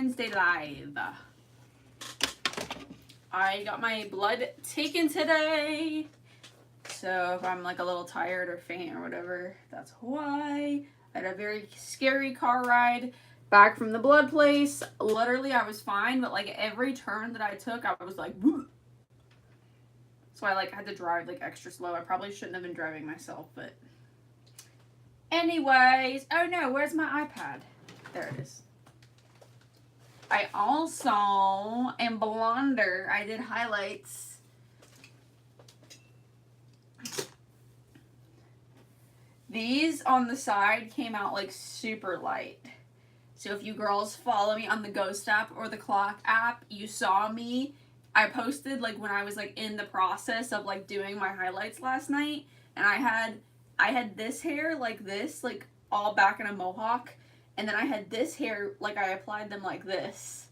Wednesday live. I got my blood taken today. So if I'm like a little tired or faint or whatever, that's why. I had a very scary car ride back from the blood place. Literally, I was fine, but like every turn that I took, I was like, woo. So I like had to drive like extra slow. I probably shouldn't have been driving myself, but anyways. Oh no, where's my iPad? There it is. I also am blonder. I did highlights. These on the side came out like super light. So if you girls follow me on the Ghost app or the Clock app, you saw me. I posted like when I was like in the process of like doing my highlights last night, and I had this hair like this, like all back in a mohawk, and then I had this hair like I applied them like this,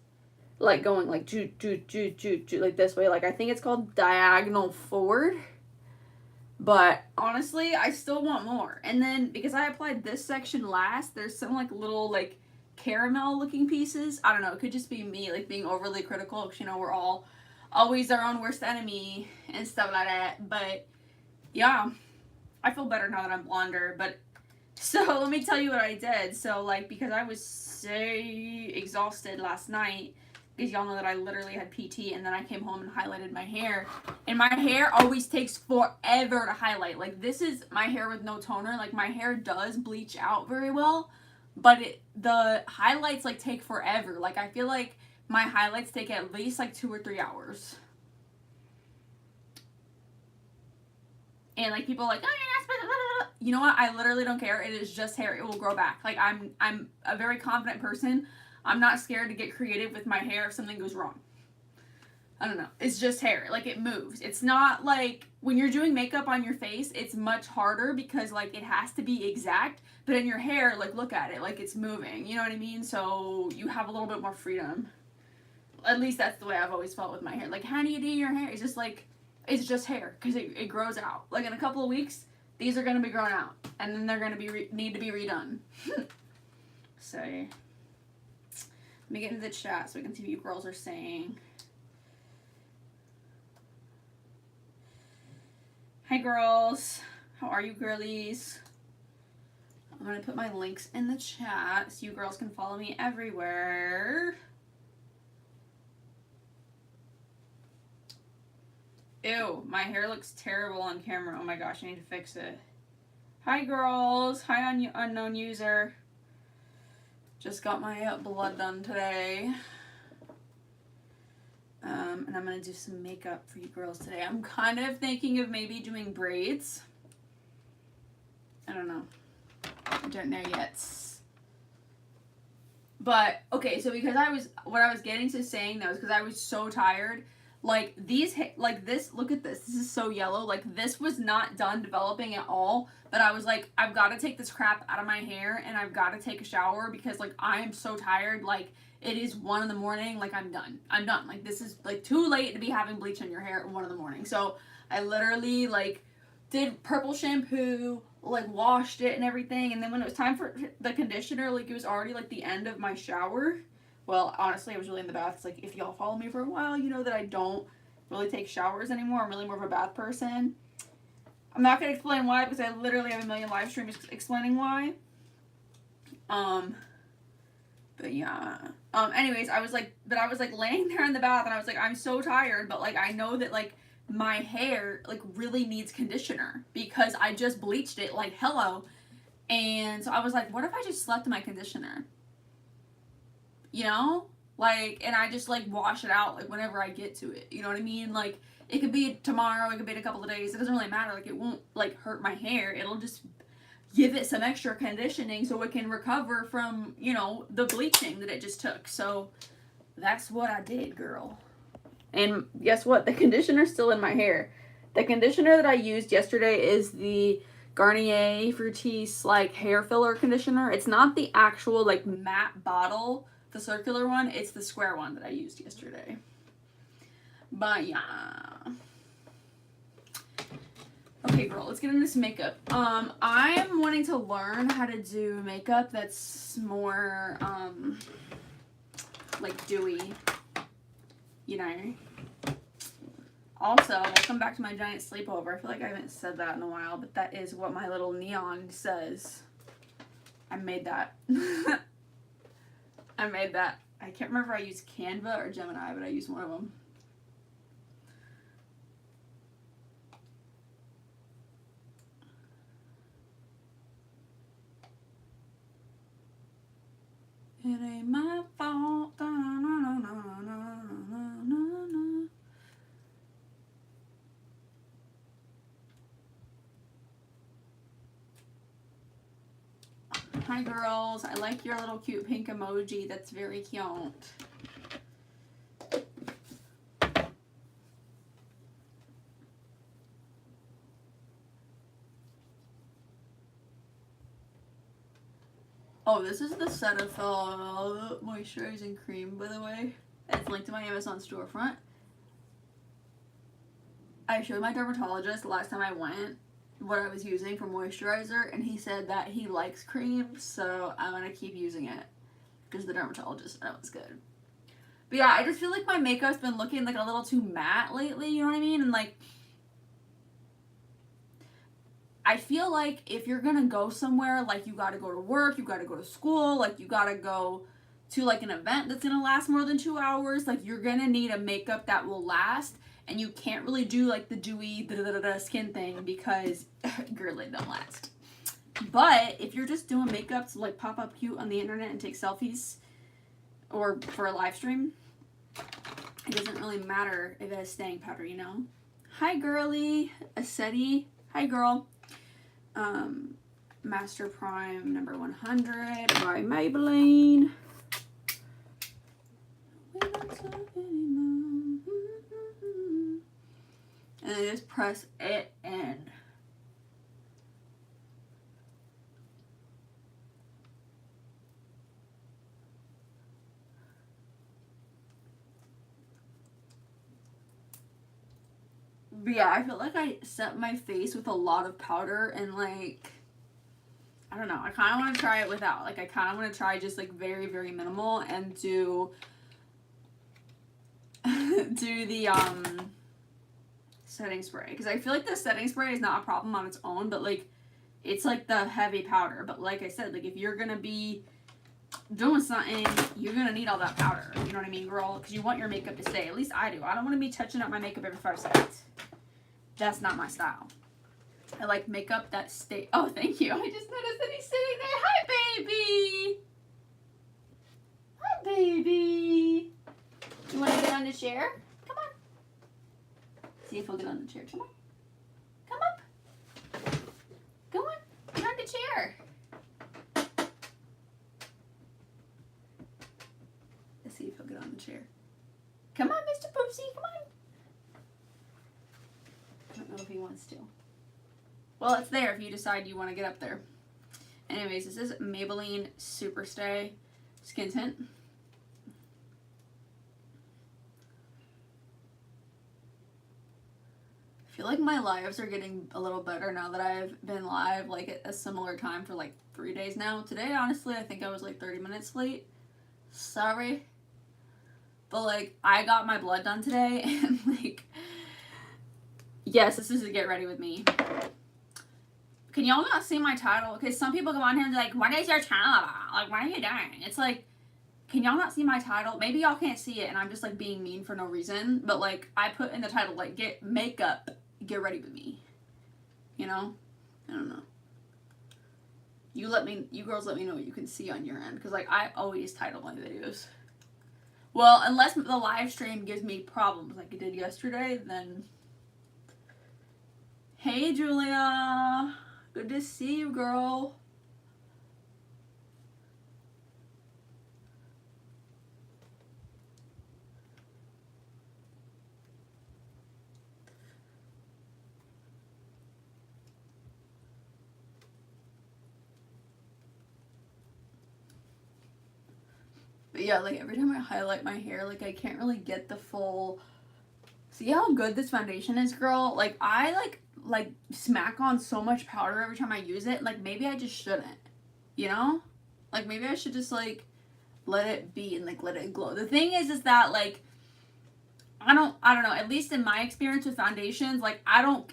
like going like ju like this way. Like I think it's called diagonal forward. But honestly, I still want more. And then because I applied this section last, there's some like little like caramel looking pieces. I don't know, it could just be me like being overly critical because, you know, we're all always our own worst enemy and stuff like that. But yeah, I feel better now that I'm blonder. But so let me tell you what I did. So like because I was so exhausted last night, because y'all know that I literally had PT, and then I came home and highlighted my hair. And my hair always takes forever to highlight. Like, this is my hair with no toner. Like, my hair does bleach out very well, but the highlights, like, take forever. Like, I feel like my highlights take at least, like, 2 or 3 hours. And, like, people are like, oh, you're not supposed to, blah, blah, blah. You know what? I literally don't care. It is just hair. It will grow back. Like, I'm a very confident person. I'm not scared to get creative with my hair if something goes wrong. I don't know. It's just hair. Like, it moves. It's not like when you're doing makeup on your face, it's much harder because, like, it has to be exact. But in your hair, like, look at it. Like, it's moving. You know what I mean? So you have a little bit more freedom. At least that's the way I've always felt with my hair. Like, how do you do your hair? It's just, like, it's just hair because it grows out. Like, in a couple of weeks, these are going to be grown out. And then they're going to be need to be redone. So... let me get into the chat so we can see what you girls are saying. Hi, girls. How are you, girlies? I'm going to put my links in the chat so you girls can follow me everywhere. Ew, my hair looks terrible on camera. Oh my gosh, I need to fix it. Hi, girls. Hi, unknown user. Just got my blood done today. And I'm going to do some makeup for you girls today. I'm kind of thinking of maybe doing braids. I don't know. I don't know yet. But, okay, so because what I was getting to saying though is because I was so tired. Like, like this, look at this. This is so yellow. Like, this was not done developing at all. But I was like, I've got to take this crap out of my hair and I've got to take a shower because, like, I am so tired. Like, it is 1 in the morning. Like, I'm done. I'm done. Like, this is, like, too late to be having bleach in your hair at 1 in the morning. So, I literally, like, did purple shampoo, like, washed it and everything. And then when it was time for the conditioner, like, it was already, like, the end of my shower. Well, honestly, I was really in the bath. It's like, if y'all follow me for a while, you know that I don't really take showers anymore. I'm really more of a bath person. I'm not going to explain why because I literally have a million live streams explaining why. But yeah. Anyways, I was like laying there in the bath and I was like, I'm so tired, but like, I know that like my hair like really needs conditioner because I just bleached it like hello. And so I was like, what if I just slept in my conditioner? You know? Like, and I just like wash it out like whenever I get to it. You know what I mean? Like, it could be tomorrow, it could be in a couple of days. It doesn't really matter. Like, it won't like hurt my hair. It'll just give it some extra conditioning so it can recover from, you know, the bleaching that it just took. So that's what I did, girl. And guess what? The conditioner's still in my hair. The conditioner that I used yesterday is the Garnier Fructis like hair filler conditioner. It's not the actual like matte bottle, the circular one. It's the square one that I used yesterday. But yeah. Okay, girl, let's get into this makeup. I'm wanting to learn how to do makeup that's more, like dewy, you know. Also, welcome back to my giant sleepover. I feel like I haven't said that in a while, but that is what my little neon says. I made that. I made that. I can't remember if I used Canva or Gemini, but I used one of them. It ain't my fault. Hi girls, I like your little cute pink emoji. That's very cute. Oh, this is the Cetaphil moisturizing cream, by the way. It's linked to my Amazon storefront. I showed my dermatologist the last time I went what I was using for moisturizer, and he said that he likes cream, so I'm gonna keep using it because the dermatologist said it was good. But yeah, I just feel like my makeup's been looking like a little too matte lately, you know what I mean? And like, I feel like if you're gonna go somewhere, like you gotta go to work, you gotta go to school, like you gotta go to like an event that's gonna last more than 2 hours, like you're gonna need a makeup that will last, and you can't really do like the dewy skin thing because girly don't last. But if you're just doing makeup to like pop up cute on the internet and take selfies, or for a live stream, it doesn't really matter if it has staying powder, you know? Hi girly, Aceti, hi girl. Master Prime number 100 by Maybelline. And I just press it in. But yeah, I feel like I set my face with a lot of powder, and like, I don't know, I kind of want to try it without. Like, I kind of want to try just like very, very minimal and do the setting spray, because I feel like the setting spray is not a problem on its own, but like it's like the heavy powder. But like I said, like if you're gonna be doing something, you're gonna need all that powder, you know what I mean, girl? Because you want your makeup to stay. At least I do. I don't want to be touching up my makeup every 5 seconds. That's not my style. I like makeup that stay. Oh, thank you. I just noticed that he's sitting there. Hi, baby. Hi, baby. You want to get on the chair? Come on. See if he'll get on the chair. Come on. Come up. Come on. Get on the chair. Let's see if he'll get on the chair. Come on, Mr. Poopsie. Come on. I don't know if he wants to. Well, it's there if you decide you want to get up there. Anyways, this is Maybelline Superstay Skin Tint. I feel like my lives are getting a little better now that I've been live like at a similar time for like 3 days now. Today, honestly, I think I was like 30 minutes late. Sorry. But like, I got my blood done today, and like, yes, this is a get ready with me. Can y'all not see my title? Because some people come on here and they're like, what is your channel about? Like, what are you doing? It's like, can y'all not see my title? Maybe y'all can't see it and I'm just like being mean for no reason. But like, I put in the title, like, get makeup, get ready with me. You know? I don't know. You girls let me know what you can see on your end. Because like, I always title my videos. Well, unless the live stream gives me problems like it did yesterday, then... Hey, Julia. Good to see you, girl. But yeah, like every time I highlight my hair, like I can't really get the full... See how good this foundation is, girl? Like I like smack on so much powder every time I use it. Like maybe I just shouldn't, you know? Like maybe I should just like let it be and like let it glow. The thing is that like I don't know, at least in my experience with foundations, like I don't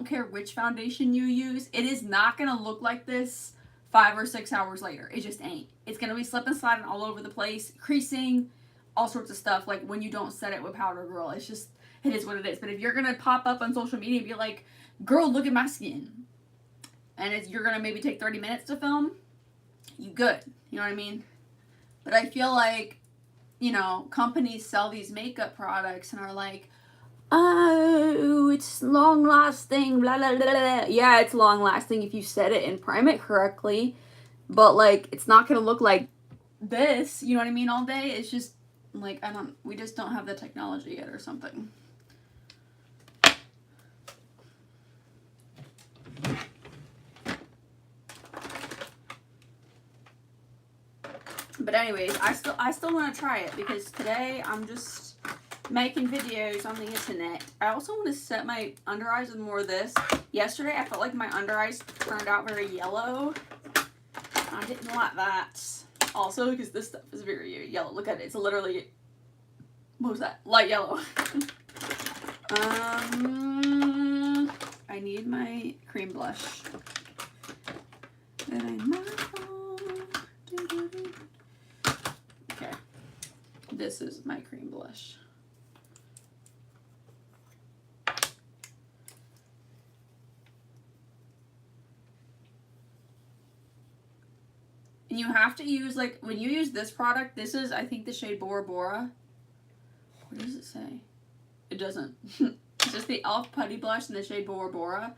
care which foundation you use, it is not gonna look like this 5 or 6 hours later. It just ain't. It's gonna be slipping, sliding all over the place, creasing, all sorts of stuff, like when you don't set it with powder, girl. It's just, it is what it is. But if you're gonna pop up on social media and be like, girl, look at my skin, and you're gonna maybe take 30 minutes to film, you good. You know what I mean? But I feel like, you know, companies sell these makeup products and are like, oh, it's long lasting, blah, blah, blah, blah. Yeah, it's long lasting if you set it and prime it correctly, but like, it's not gonna look like this, you know what I mean, all day. It's just like, we just don't have the technology yet or something. But anyways, I still want to try it because today I'm just making videos on the internet. I also want to set my under eyes with more of this. Yesterday I felt like my under eyes turned out very yellow. I didn't like that. Also because this stuff is very yellow. Look at it. It's literally, what was that? Light yellow. I need my cream blush. Okay. This is my cream blush. And you have to use, like, when you use this product, this is, I think, the shade Bora Bora. What does it say? It doesn't. It's just the e.l.f. Putty Blush in the shade Bora Bora.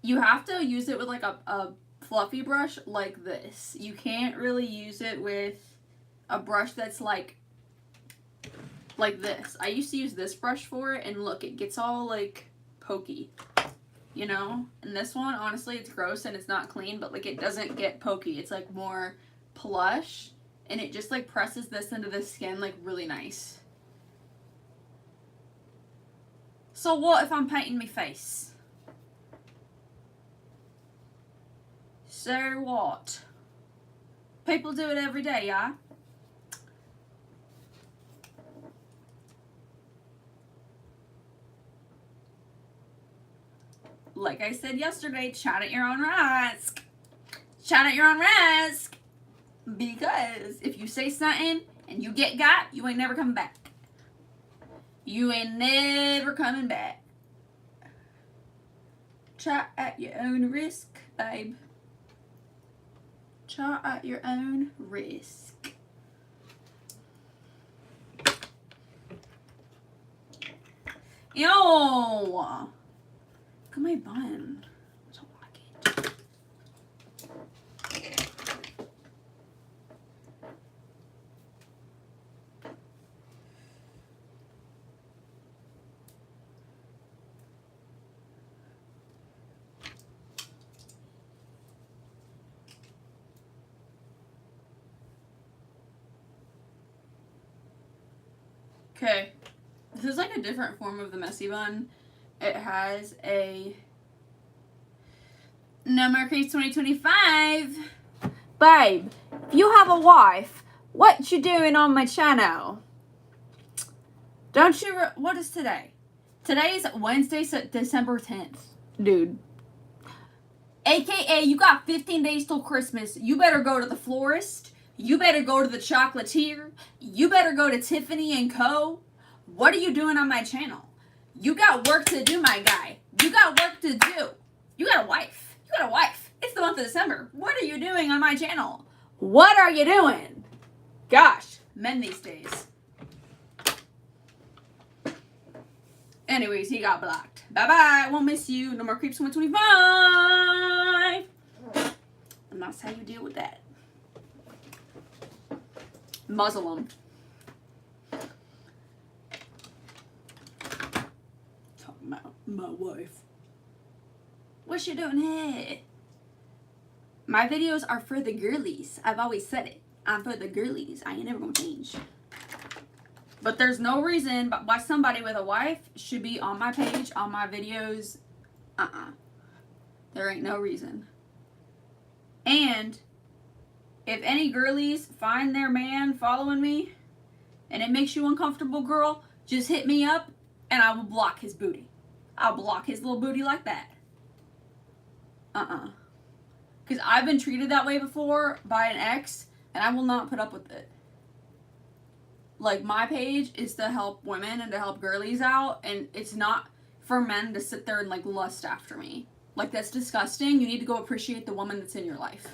You have to use it with, like, a fluffy brush like this. You can't really use it with a brush that's, like this. I used to use this brush for it, and look, it gets all, like, pokey. You know, and this one, honestly, it's gross and it's not clean, but like it doesn't get pokey. It's like more plush, and it just like presses this into the skin like really nice. So what if I'm painting my face? So what? People do it every day, yeah? Like I said yesterday, chat at your own risk. Chat at your own risk. Because if you say something and you get got, you ain't never coming back. You ain't never coming back. Chat at your own risk, babe. Chat at your own risk. Yo! Look at my bun. I don't like it. Okay. This is like a different form of the messy bun. It has a No More Crease 2025. Babe, if you have a wife, what you doing on my channel? Don't you, what is today? Today's Wednesday, December 10th. Dude. AKA, you got 15 days till Christmas. You better go to the florist. You better go to the chocolatier. You better go to Tiffany & Co. What are you doing on my channel? You got work to do, my guy. You got work to do. You got a wife. You got a wife. It's the month of December. What are you doing on my channel? What are you doing? Gosh, men these days. Anyways, he got blocked. Bye-bye. I won't miss you. No More Creeps 125. And that's how you deal with that. Muzzle them. Talking about my wife. What's she doing here? My videos are for the girlies. I've always said it. I'm for the girlies. I ain't never gonna change. But there's no reason why somebody with a wife should be on my page, on my videos. There ain't no reason. And If any girlies find their man following me and it makes you uncomfortable, girl, just hit me up and I will block his booty. I'll block his little booty like that. Because I've been treated that way before by an ex, and I will not put up with it. Like, my page is to help women and to help girlies out, and it's not for men to sit there and, like, lust after me. Like, that's disgusting. You need to go appreciate the woman that's in your life.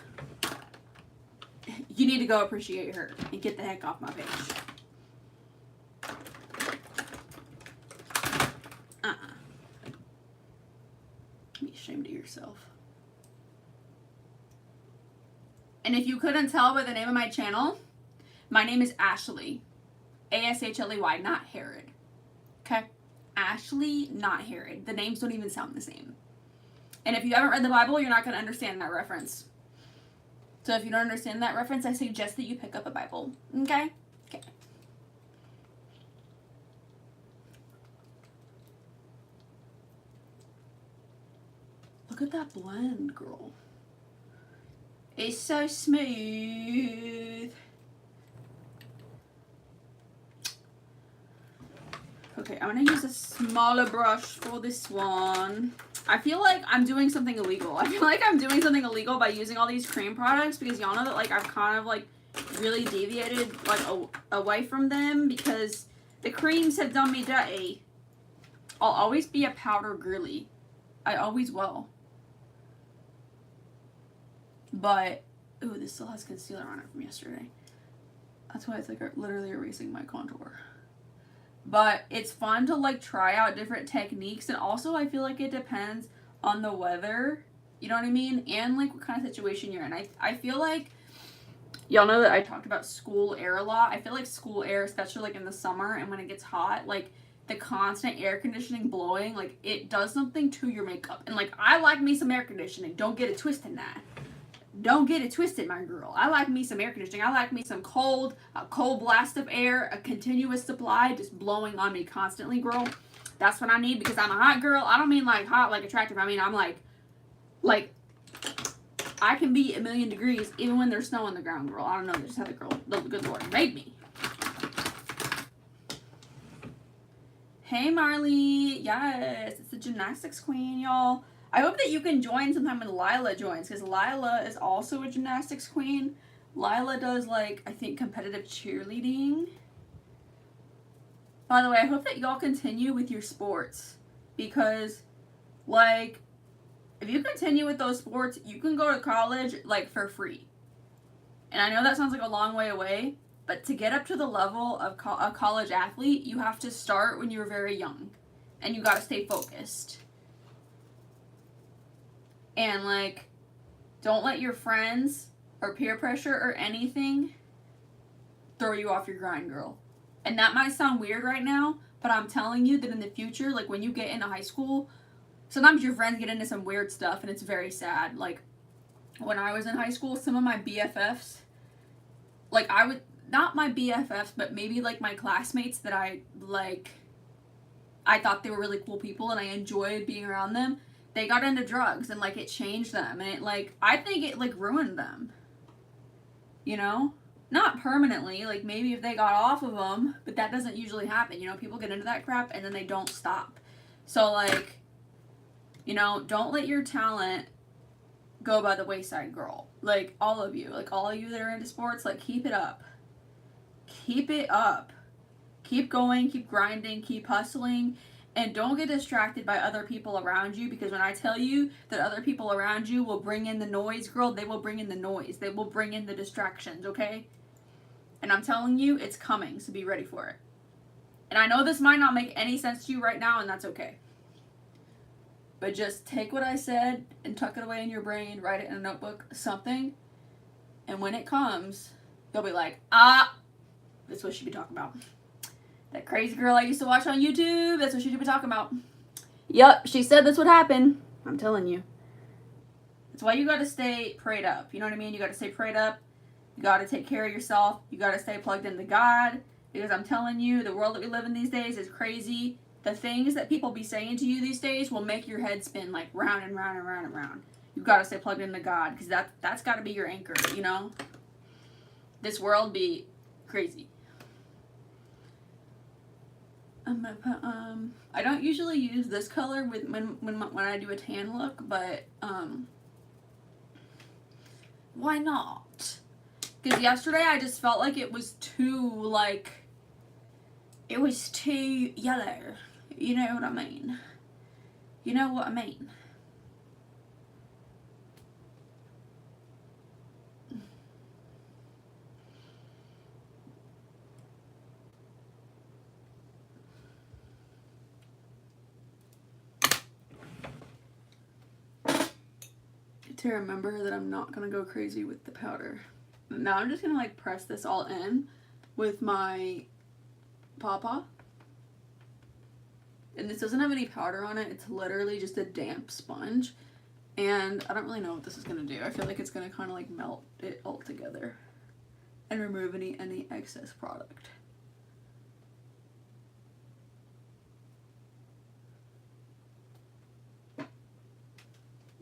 You need to go appreciate her and get the heck off my page. Be ashamed of yourself. And if you couldn't tell by the name of my channel, my name is Ashley. A-S-H-L-E-Y, not Herod. Okay? Ashley, not Herod. The names don't even sound the same. And if you haven't read the Bible, you're not going to understand that reference. So if you don't understand that reference, I suggest that you pick up a Bible. Okay? Okay. Look at that blend, girl. It's so smooth. Okay, I'm going to use a smaller brush for this one. I feel like I'm doing something illegal. I feel like I'm doing something illegal by using all these cream products because y'all know that, like, I've kind of, like, really deviated, like, away from them because the creams have done me dirty. I'll always be a powder girly. I always will. But, ooh, this still has concealer on it from yesterday. That's why it's, like, literally erasing my contour. But it's fun to, like, try out different techniques. And also, I feel like it depends on the weather. You know what I mean? And, like, what kind of situation you're in. I feel like, y'all know that I talked about school air a lot. I feel like school air, especially, like, in the summer and when it gets hot, like, the constant air conditioning blowing, like, it does something to your makeup. And, like, I like me some air conditioning. Don't get it twisted in that. Don't get it twisted, my girl. I like me some air conditioning. I like me some a cold blast of air, a continuous supply just blowing on me constantly, girl. That's what I need because I'm a hot girl. I don't mean like hot, like attractive. I mean, I'm like, I can be 1,000,000 degrees even when there's snow on the ground, girl. I don't know. Just how the good Lord made me. Hey, Marley. Yes, it's the gymnastics queen, y'all. I hope that you can join sometime when Lila joins, because Lila is also a gymnastics queen. Lila does, like, I think, competitive cheerleading. By the way, I hope that y'all continue with your sports, because, like, if you continue with those sports, you can go to college, like, for free. And I know that sounds like a long way away, but to get up to the level of a college athlete, you have to start when you're very young, and you gotta stay focused. And, like, don't let your friends or peer pressure or anything throw you off your grind, girl. And that might sound weird right now, but I'm telling you that in the future, like, when you get into high school, sometimes your friends get into some weird stuff, and it's very sad. Like, when I was in high school, some of my BFFs, like, not my BFFs, but maybe, like, my classmates that I thought they were really cool people, and I enjoyed being around them, they got into drugs, and, like, it changed them, and it, like, I think it, like, ruined them, you know? Not permanently, like, maybe if they got off of them, but that doesn't usually happen, you know? People get into that crap, and then they don't stop. So, like, you know, don't let your talent go by the wayside, girl. Like, all of you that are into sports, like, keep it up. Keep it up. Keep going, keep grinding, keep hustling. And don't get distracted by other people around you, because when I tell you that other people around you will bring in the noise, girl, they will bring in the noise. They will bring in the distractions, okay? And I'm telling you, it's coming, so be ready for it. And I know this might not make any sense to you right now, and that's okay. But just take what I said and tuck it away in your brain, write it in a notebook, something. And when it comes, you'll be like, that's what she be talking about. That crazy girl I used to watch on YouTube, that's what she should be talking about. Yup, she said that's what happened. I'm telling you. That's why you gotta stay prayed up. You know what I mean? You gotta stay prayed up. You gotta take care of yourself. You gotta stay plugged into God. Because I'm telling you, the world that we live in these days is crazy. The things that people be saying to you these days will make your head spin, like, round and round and round and round. You gotta stay plugged into God, because that's gotta be your anchor, you know? this world be crazy. I'm gonna put, I don't usually use this color with when I do a tan look, but, why not? Because yesterday I just felt like it was too, like, it was too yellow. You know what I mean? You know what I mean? To remember that I'm not gonna go crazy with the powder. Now I'm just gonna like press this all in with my pawpaw. And this doesn't have any powder on it. It's literally just a damp sponge. And I don't really know what this is gonna do. I feel like it's gonna kind of like melt it all together and remove any excess product.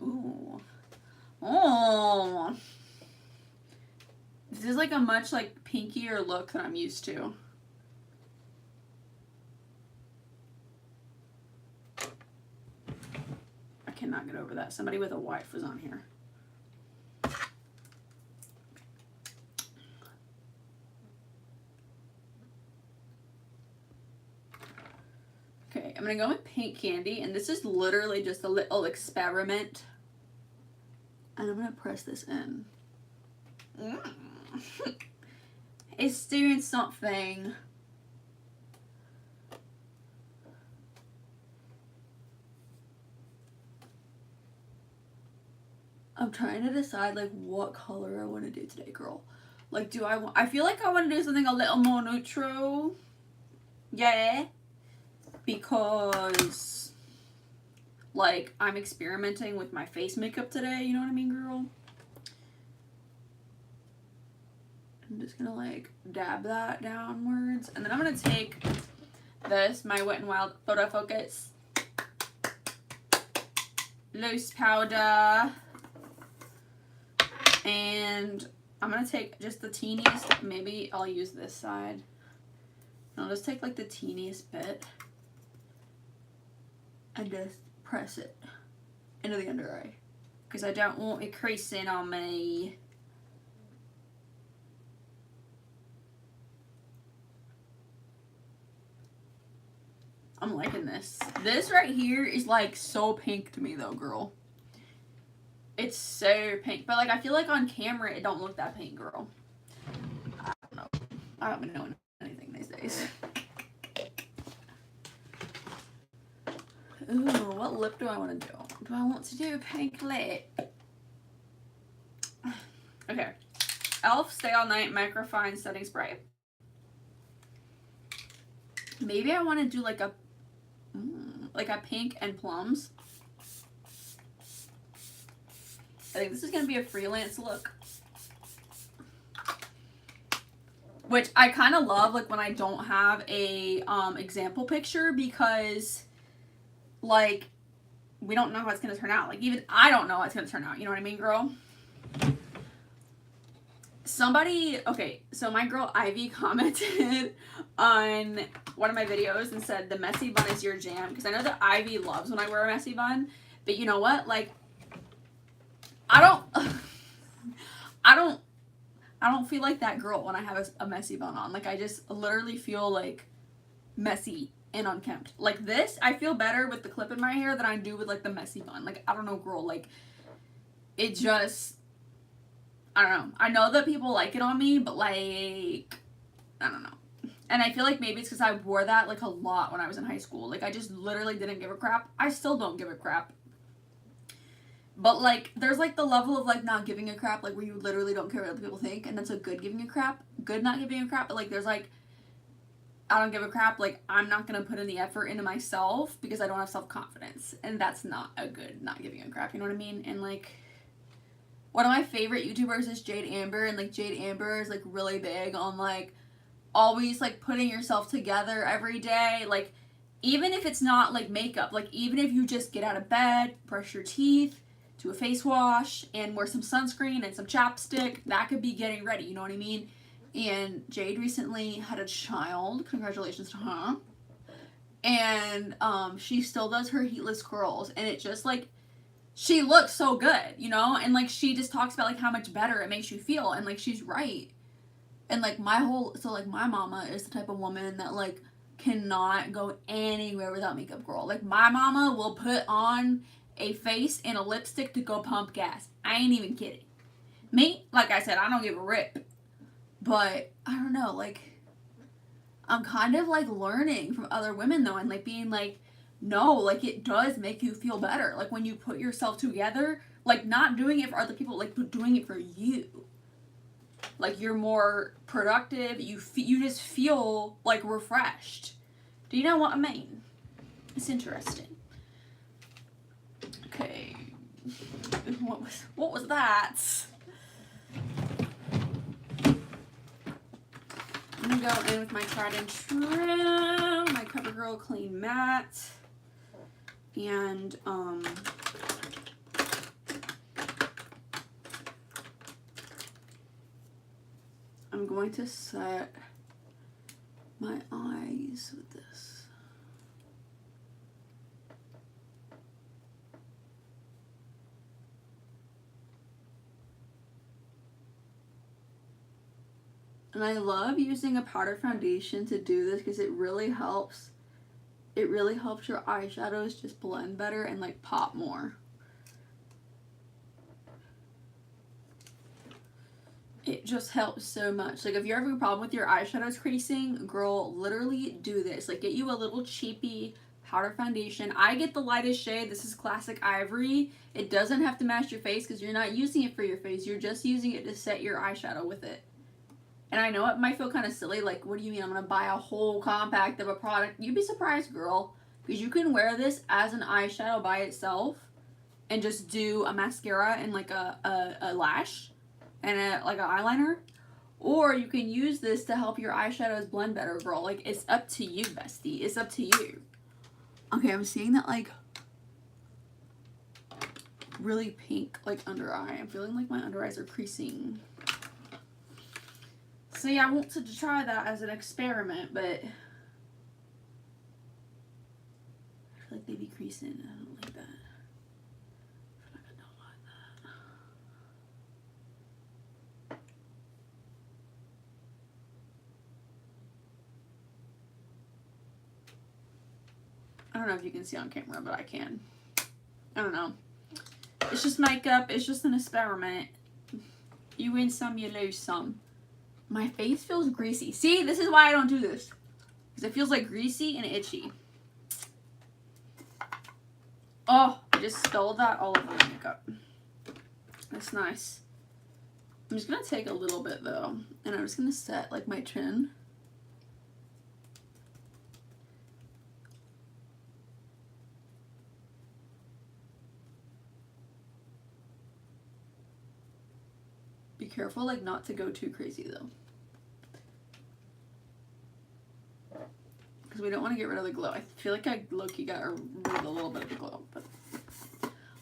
Ooh. Oh, this is like a much like pinkier look than I'm used to. I cannot get over that. Somebody with a wife was on here. Okay, I'm gonna go with pink candy, and this is literally just a little experiment. And I'm gonna press this in. It's doing something. I'm trying to decide like what color I want to do today, girl. Like, I feel like I want to do something a little more neutral. Yeah. Because like I'm experimenting with my face makeup today, you know what I mean, girl? I'm just gonna like dab that downwards, and then I'm gonna take this, my Wet n Wild Photo Focus loose powder, and I'm gonna take just the teeniest, maybe I'll use this side. I'll just take like the teeniest bit and just press it into the under eye because I don't want it creasing on me. I'm liking this. This right here is like so pink to me though, girl. It's so pink, but like I feel like on camera it don't look that pink, girl. I don't know. I haven't been knowing anything these days. Ooh, what lip do I want to do? Do I want to do a pink lip? Okay. e.l.f. Stay All Night Microfine Setting Spray. Maybe I want to do like a pink and plums. I think this is going to be a freelance look. Which I kind of love, like, when I don't have a example picture, because like, we don't know how it's going to turn out. Like, even I don't know how it's going to turn out. You know what I mean, girl? Okay, so my girl Ivy commented on one of my videos and said, the messy bun is your jam. Because I know that Ivy loves when I wear a messy bun. But you know what? Like, I don't feel like that girl when I have a messy bun on. Like, I just literally feel like messy and unkempt. Like this, I feel better with the clip in my hair than I do with like the messy bun. Like, I don't know, girl. Like, it just, I don't know. I know that people like it on me, but like, I don't know. And I feel like maybe it's because I wore that like a lot when I was in high school. Like, I just literally didn't give a crap. I still don't give a crap. But like, there's like the level of like not giving a crap, like where you literally don't care what other people think, and that's a good giving a crap, good not giving a crap. But like, there's like, I don't give a crap, like I'm not gonna put in the effort into myself because I don't have self-confidence, and that's not a good not giving a crap, you know what I mean? And like, one of my favorite YouTubers is Jade Amber, and like Jade Amber is like really big on like always like putting yourself together every day, like even if it's not like makeup, like even if you just get out of bed, brush your teeth, do a face wash, and wear some sunscreen and some chapstick, that could be getting ready, you know what I mean? And Jade recently had a child. Congratulations to her. And she still does her heatless curls, and it just like, she looks so good, you know? And like, she just talks about like how much better it makes you feel, and like, she's right. And like, my mama is the type of woman that like cannot go anywhere without makeup, girl. Like, my mama will put on a face and a lipstick to go pump gas. I ain't even kidding. Me, like I said, I don't give a rip. But I don't know, like, I'm kind of like learning from other women though, and like being like, no, like, it does make you feel better. Like, when you put yourself together, like, not doing it for other people, like, but doing it for you. Like, you're more productive. You just feel like refreshed. Do you know what I mean? It's interesting. Okay. What was that? I'm gonna go in with my tried and true, my CoverGirl Clean Matte, and I'm going to set my eyes with this. And I love using a powder foundation to do this because it really helps. It really helps your eyeshadows just blend better and like pop more. It just helps so much. Like, if you're having a problem with your eyeshadows creasing, girl, literally do this. Like, get you a little cheapy powder foundation. I get the lightest shade. This is Classic Ivory. It doesn't have to match your face because you're not using it for your face. You're just using it to set your eyeshadow with it. And I know it might feel kind of silly, like, what do you mean I'm going to buy a whole compact of a product? You'd be surprised, girl, because you can wear this as an eyeshadow by itself and just do a mascara and, like, a lash and, like, an eyeliner. Or you can use this to help your eyeshadows blend better, girl. Like, it's up to you, bestie. It's up to you. Okay, I'm seeing that, like, really pink, like, under eye. I'm feeling like my under eyes are creasing. So yeah, I wanted to try that as an experiment, but I feel like they be creasing. I don't like that. I feel like I don't like that. I don't know if you can see on camera, but I can. I don't know. It's just makeup. It's just an experiment. You win some, you lose some. My face feels greasy. See, this is why I don't do this. Because it feels like greasy and itchy. Oh, I just stole that all over my makeup. That's nice. I'm just going to take a little bit, though. And I'm just going to set, like, my chin. Be careful, like, not to go too crazy, though. Because we don't want to get rid of the glow. I feel like I low-key got rid of a little bit of the glow, but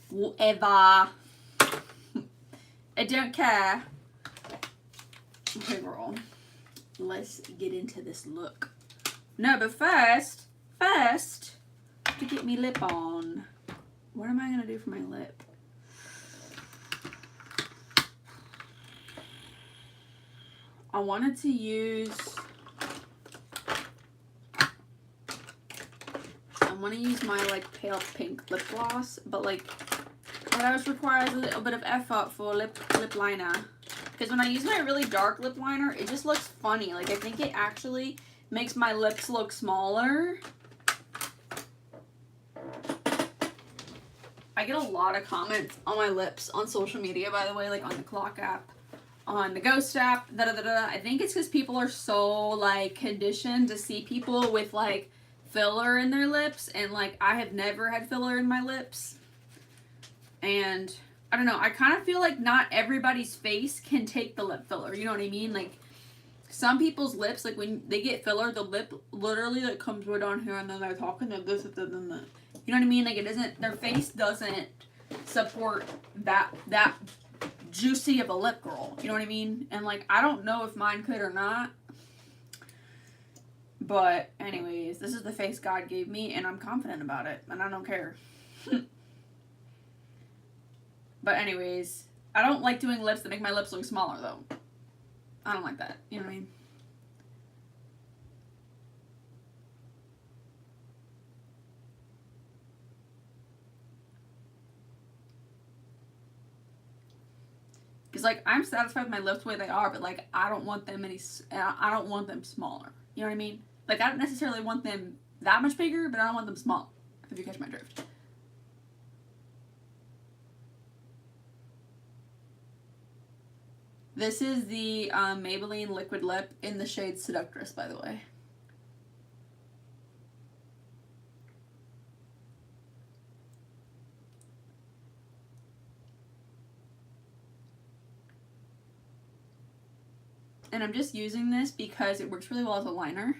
whatever. I don't care. Okay, girl. Let's get into this look. No, but first, to get me lip on. What am I going to do for my lip? I wanted to use... I want to use my, like, pale pink lip gloss, but, like, what else requires a little bit of effort for lip liner. Because when I use my really dark lip liner, it just looks funny. Like, I think it actually makes my lips look smaller. I get a lot of comments on my lips on social media, by the way, like on the Clock app, on the Ghost app, I think it's because people are so, like, conditioned to see people with, like, filler in their lips, and, like, I have never had filler in my lips, and I don't know, I kind of feel like not everybody's face can take the lip filler, you know what I mean? Like, some people's lips, like, when they get filler, the lip literally, like, comes right on here, and then they're talking, they're this, and then that. You know what I mean? Like, it doesn't, their face doesn't support that juicy of a lip girl. You know what I mean? And like, I don't know if mine could or not. But anyways, this is the face God gave me, and I'm confident about it, and I don't care. But anyways, I don't like doing lips that make my lips look smaller, though. I don't like that. You know what I mean? Because, like, I'm satisfied with my lips the way they are, but, like, I don't want them I don't want them smaller. You know what I mean? Like, I don't necessarily want them that much bigger, but I don't want them small, if you catch my drift. This is the Maybelline Liquid Lip in the shade Seductress, by the way. And I'm just using this because it works really well as a liner.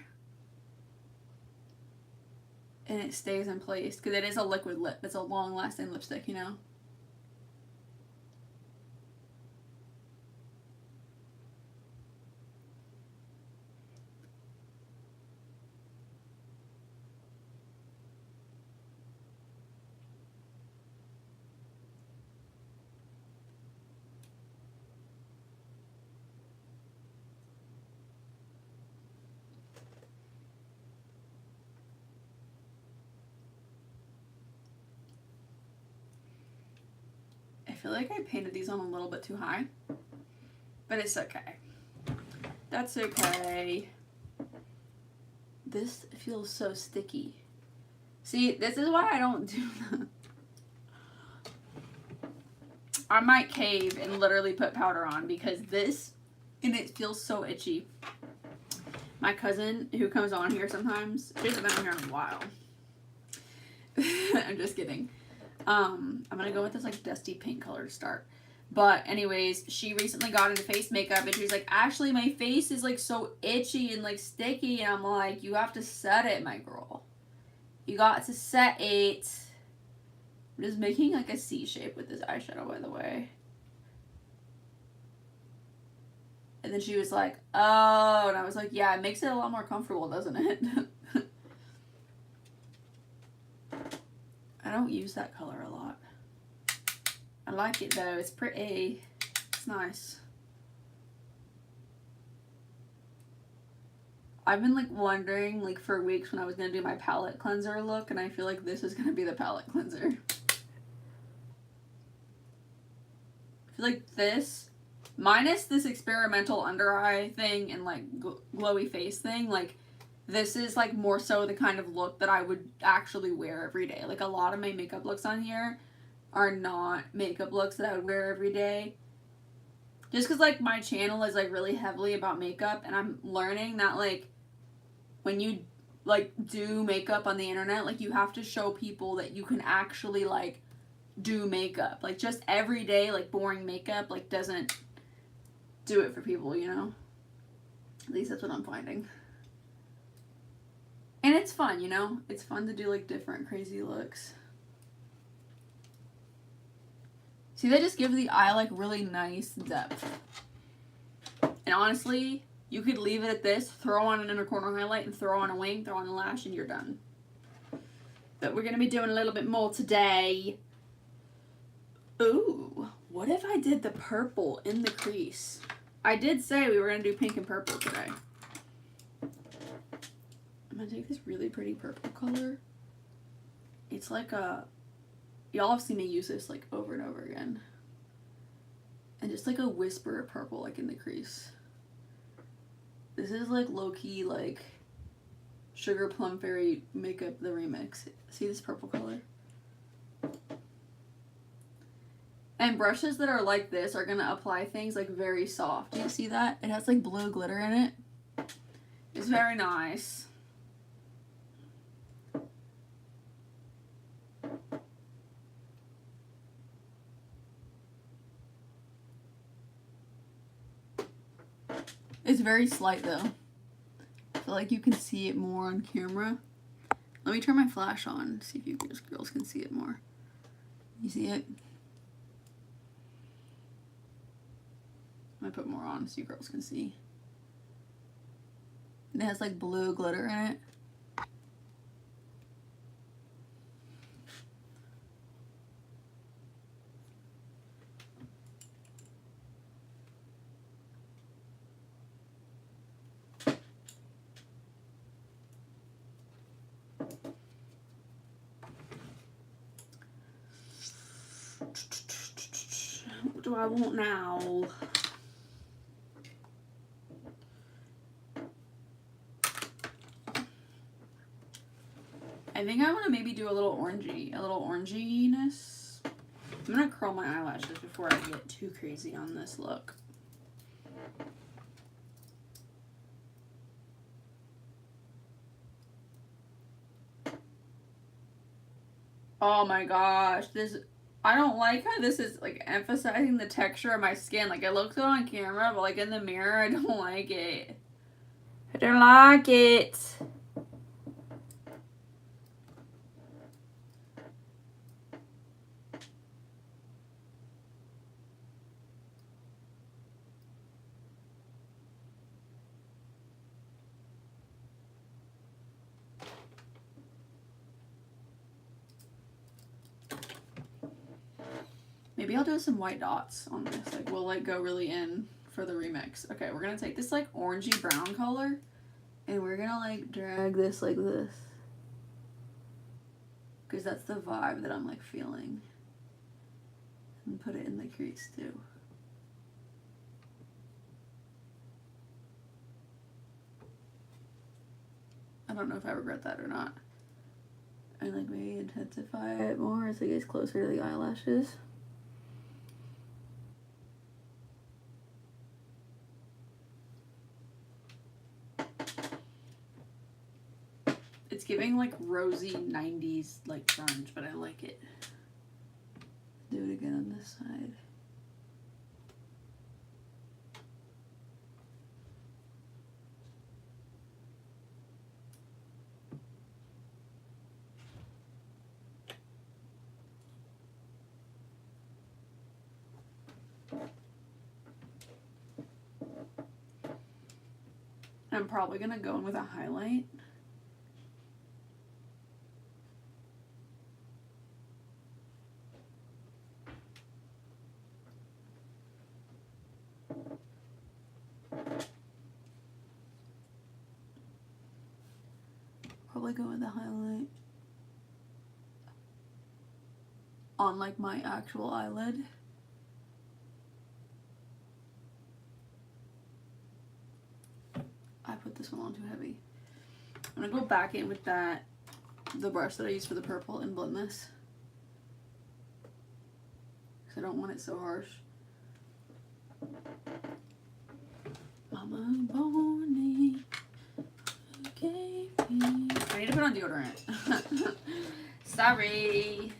And it stays in place because it is a liquid lip. It's a long-lasting lipstick, you know? I feel like I painted these on a little bit too high, but it's okay. That's okay. This feels so sticky. See, this is why I don't do that. I might cave and literally put powder on because this, and it feels so itchy. My cousin, who comes on here sometimes, she hasn't been on here in a while. I'm just kidding. I'm gonna go with this like dusty pink color to start. But anyways, she recently got into face makeup and she's like, Ashley, my face is like so itchy and like sticky. And I'm like, you have to set it, my girl. You got to set it. I'm just making like a C shape with this eyeshadow, by the way. And then she was like, oh, and I was like, yeah, it makes it a lot more comfortable, doesn't it? I don't use that color a lot. I like it though, it's pretty. It's nice. I've been like wondering like for weeks when I was gonna do my palette cleanser look, and I feel like this is gonna be the palette cleanser. I feel like this, minus this experimental under eye thing and like glowy face thing, like this is like more so the kind of look that I would actually wear every day. Like a lot of my makeup looks on here are not makeup looks that I would wear every day. Just because like my channel is like really heavily about makeup, and I'm learning that like when you like do makeup on the internet, like you have to show people that you can actually like do makeup. Like just everyday like boring makeup like doesn't do it for people, you know? At least that's what I'm finding. And it's fun, you know? It's fun to do like different crazy looks. See, that just gives the eye like really nice depth. And honestly, you could leave it at this, throw on an inner corner highlight, and throw on a wing, throw on a lash, and you're done. But we're going to be doing a little bit more today. Ooh, what if I did the purple in the crease? I did say we were going to do pink and purple today. I'm going to take this really pretty purple color. It's like a... Y'all have seen me use this like over and over again. And just like a whisper of purple like in the crease. This is like low-key like Sugar Plum Fairy Makeup the Remix. See this purple color? And brushes that are like this are gonna apply things like very soft. Do you see that? It has like blue glitter in it. It's very nice. It's very slight though. I feel like you can see it more on camera. Let me turn my flash on, see if you girls can see it more. You see it? I put more on so you girls can see. It has like blue glitter in it. What do I want now? I think I want to maybe do a little oranginess. I'm gonna curl my eyelashes before I get too crazy on this look. Oh my gosh, I don't like how this is like emphasizing the texture of my skin. Like it looks good on camera, but like in the mirror, I don't like it. I don't like it. Maybe I'll do some white dots on this. Like we'll like go really in for the remix. Okay, we're gonna take this like orangey brown color and we're gonna like drag this like this. Because that's the vibe that I'm like feeling. And put it in the crease too. I don't know if I regret that or not. And like maybe intensify it more as it gets closer to the eyelashes. It's giving like rosy 90s like grunge, but I like it. Do it again on this side. I'm probably gonna go in with a highlight. Probably go with the highlight on like my actual eyelid. I put this one on too heavy. I'm gonna go back in with the brush that I used for the purple and blend this. Because I don't want it so harsh. Mama Bonnie gave me... I need to put on deodorant. Sorry.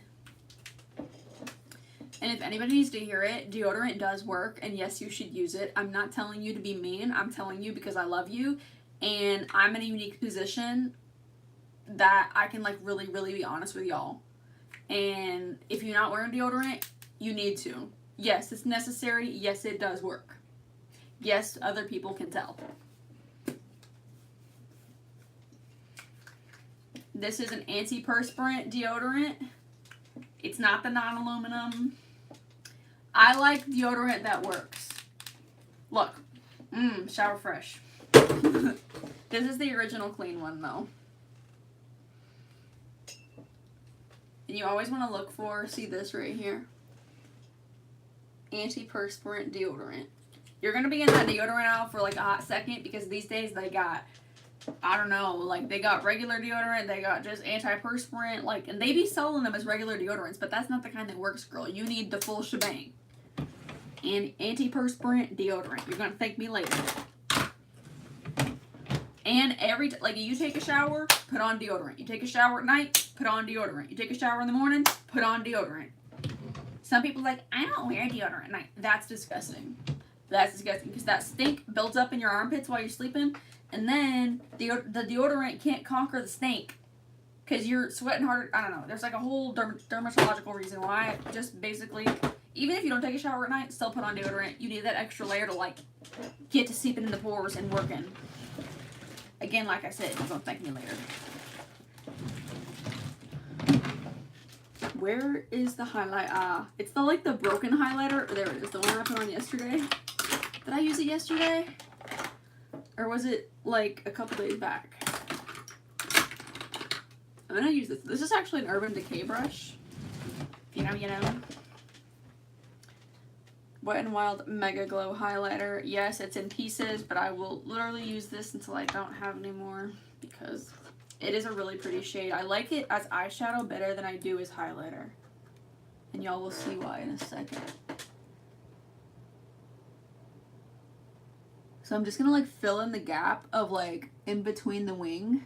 And if anybody needs to hear it, deodorant does work, and yes, you should use it. I'm not telling you to be mean. I'm telling you because I love you, and I'm in a unique position that I can like really, really be honest with y'all. And if you're not wearing deodorant, you need to. Yes, it's necessary. Yes, it does work. Yes, other people can tell. This is an antiperspirant deodorant. It's not the non-aluminum. I like deodorant that works. Look. Shower fresh. This is the original clean one though. And you always want to look for, see this right here. Antiperspirant deodorant. You're going to be in that deodorant aisle for like a hot second because these days they got, I don't know, like they got regular deodorant, they got just antiperspirant, like, and they be selling them as regular deodorants, but that's not the kind that works, girl. You need the full shebang. And antiperspirant deodorant. You're gonna thank me later. And like you take a shower, put on deodorant. You take a shower at night, put on deodorant. You take a shower in the morning, put on deodorant. Some people are like, I don't wear deodorant at night. That's disgusting. That's disgusting because that stink builds up in your armpits while you're sleeping. And then the deodorant can't conquer the stink because you're sweating harder. I don't know. There's like a whole dermatological reason why. Just basically, Even if you don't take a shower at night, still put on deodorant. You need that extra layer to like get to seep into the pores and working. Again, like I said, you're gonna thank me later. Where is the highlight? It's the like the broken highlighter. There it is, the one I put on yesterday. Did I use it yesterday? Or was it like a couple days back? I'm gonna use this. This is actually an Urban Decay brush. If you know, you know. Wet n Wild Mega Glow Highlighter. Yes, it's in pieces, but I will literally use this until I don't have any more because it is a really pretty shade. I like it as eyeshadow better than I do as highlighter. And y'all will see why in a second. So I'm just gonna like fill in the gap of like in between the wing.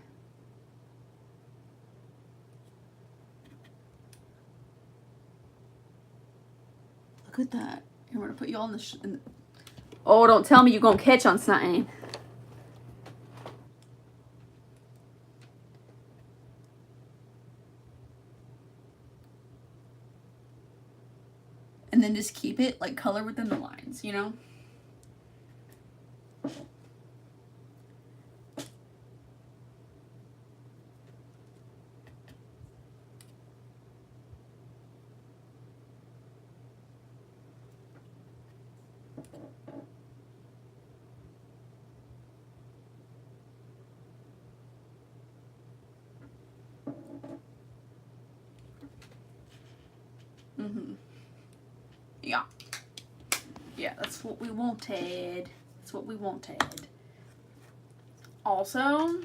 Look at that. I'm gonna put you all in the oh, don't tell me you're gonna catch on something. And then just keep it like color within the lines, you know? Yeah. Yeah, that's what we wanted. That's what we wanted. Also,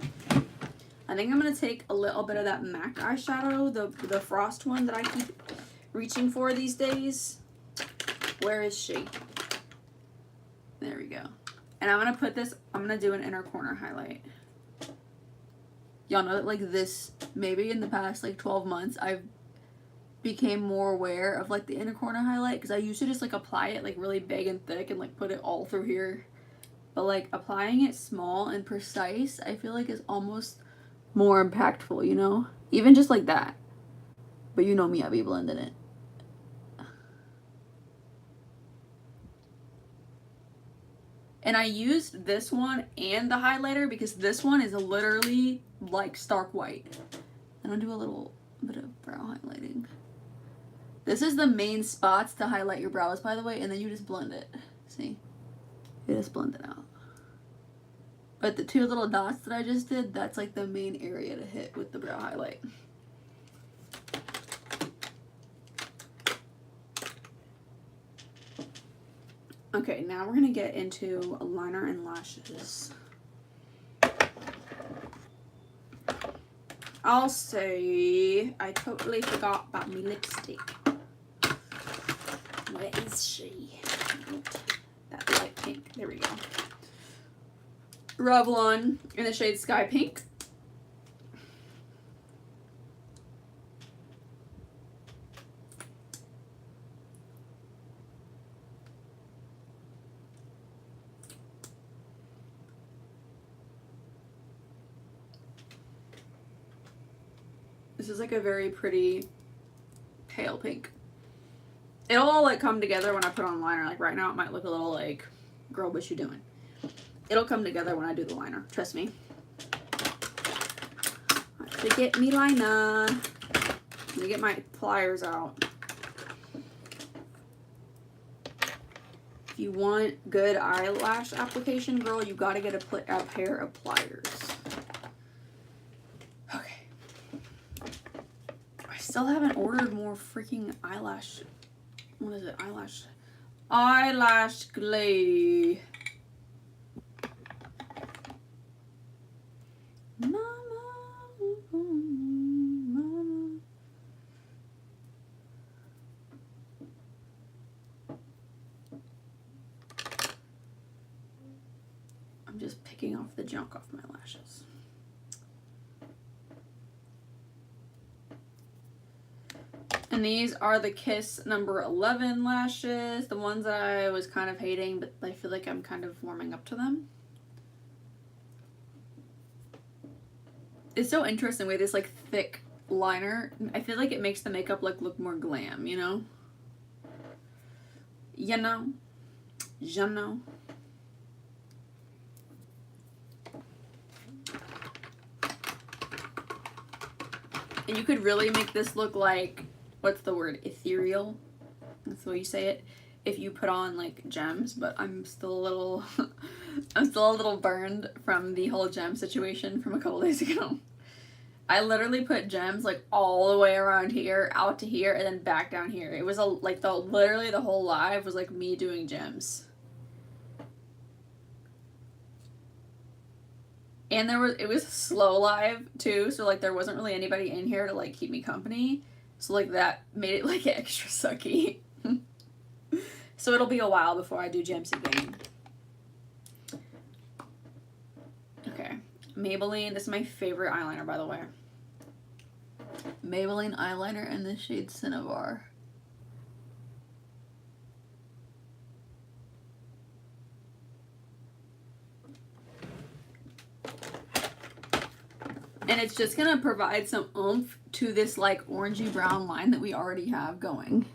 I think I'm going to take a little bit of that MAC eyeshadow, the Frost one that I keep reaching for these days. Where is she? There we go. And I'm going to put this, I'm going to do an inner corner highlight. Y'all know that like this, maybe in the past like 12 months, I've became more aware of like the inner corner highlight because I used to just like apply it like really big and thick and like put it all through here, but like applying it small and precise I feel like is almost more impactful, you know, even just like that. But you know me, I'll be blending it. And I used this one and the highlighter because this one is literally like stark white. And I'll do a little bit of brow highlighting. This is the main spots to highlight your brows, by the way, and then you just blend it. See? You just blend it out. But the two little dots that I just did, that's like the main area to hit with the brow highlight. Okay, now we're going to get into a liner and lashes. I'll say I totally forgot about my lipstick. Where is she? That light pink. There we go. Revlon in the shade Sky Pink. This is like a very pretty pale pink. It'll all like come together when I put on liner. Like right now it might look a little like, girl, what you doing? It'll come together when I do the liner. Trust me. I have to get me liner. Let me get my pliers out. If you want good eyelash application, girl, you gotta get a pair of pliers. Okay. I still haven't ordered more freaking eyelash. What is it? Eyelash glue. I'm just picking off the junk off my lashes. And these are the Kiss number 11 lashes, the ones that I was kind of hating, but I feel like I'm kind of warming up to them. It's so interesting with this like thick liner. I feel like it makes the makeup look more glam, you know? You know. You know. And you could really make this look like, what's the word? Ethereal. That's the way you say it. If you put on like gems, but I'm still a little I'm still a little burned from the whole gem situation from a couple days ago. I literally put gems like all the way around here, out to here, and then back down here. It was literally the whole live was like me doing gems. And it was slow live too, so like there wasn't really anybody in here to like keep me company. So like that made it like extra sucky. So it'll be a while before I do gems again. Okay. Maybelline, this is my favorite eyeliner, by the way. Maybelline eyeliner in the shade Cinnabar. And it's just gonna provide some oomph to this like orangey brown line that we already have going.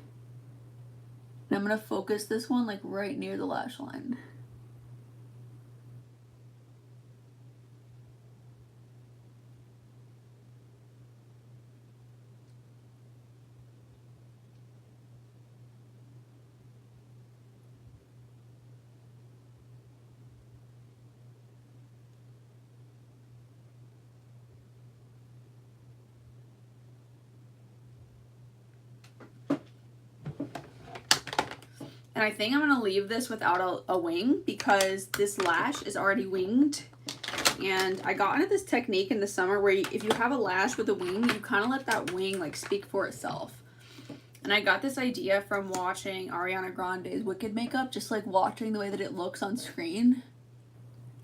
And I'm gonna focus this one like right near the lash line. And I think I'm going to leave this without a wing because this lash is already winged. And I got into this technique in the summer where if you have a lash with a wing, you kind of let that wing like speak for itself. And I got this idea from watching Ariana Grande's Wicked makeup, just like watching the way that it looks on screen.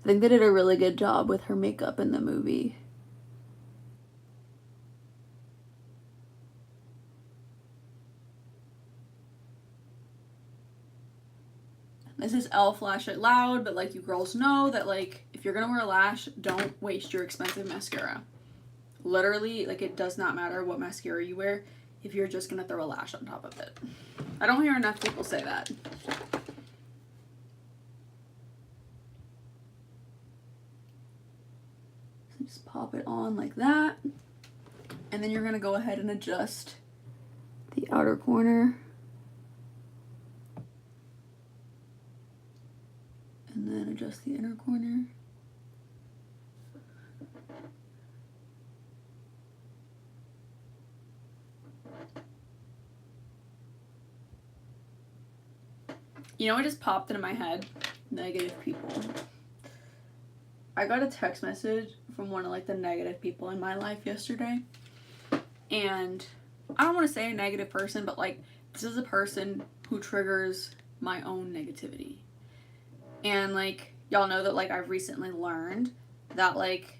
I think they did a really good job with her makeup in the movie. This is e.l.f. Lash It Loud, but like you girls know that like if you're gonna wear a lash, don't waste your expensive mascara. Literally, like it does not matter what mascara you wear if you're just gonna throw a lash on top of it. I don't hear enough people say that. Just pop it on like that. And then you're gonna go ahead and adjust the outer corner. And then adjust the inner corner. You know what just popped into my head? Negative people. I got a text message from one of like the negative people in my life yesterday. And I don't want to say a negative person, but like this is a person who triggers my own negativity. And like y'all know that like I've recently learned that like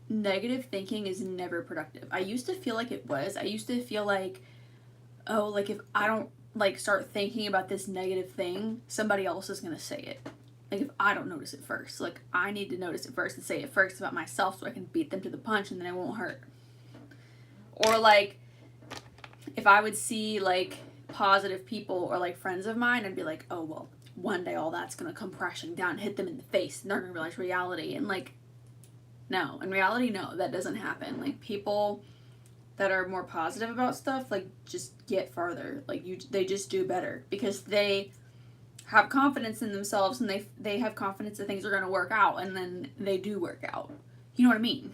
negative thinking is never productive. I used to feel like it was. I used to feel like, oh, like if I don't like start thinking about this negative thing, somebody else is gonna say it. Like if I don't notice it first, like I need to notice it first and say it first about myself so I can beat them to the punch and then it won't hurt. Or like if I would see like positive people or like friends of mine, I'd be like, oh well, one day all that's gonna come crashing down and hit them in the face and they're gonna realize reality. And like no, in reality, no, that doesn't happen. Like people that are more positive about stuff like just get farther. Like they just do better because they have confidence in themselves and they have confidence that things are going to work out, and then they do work out. You know what I mean?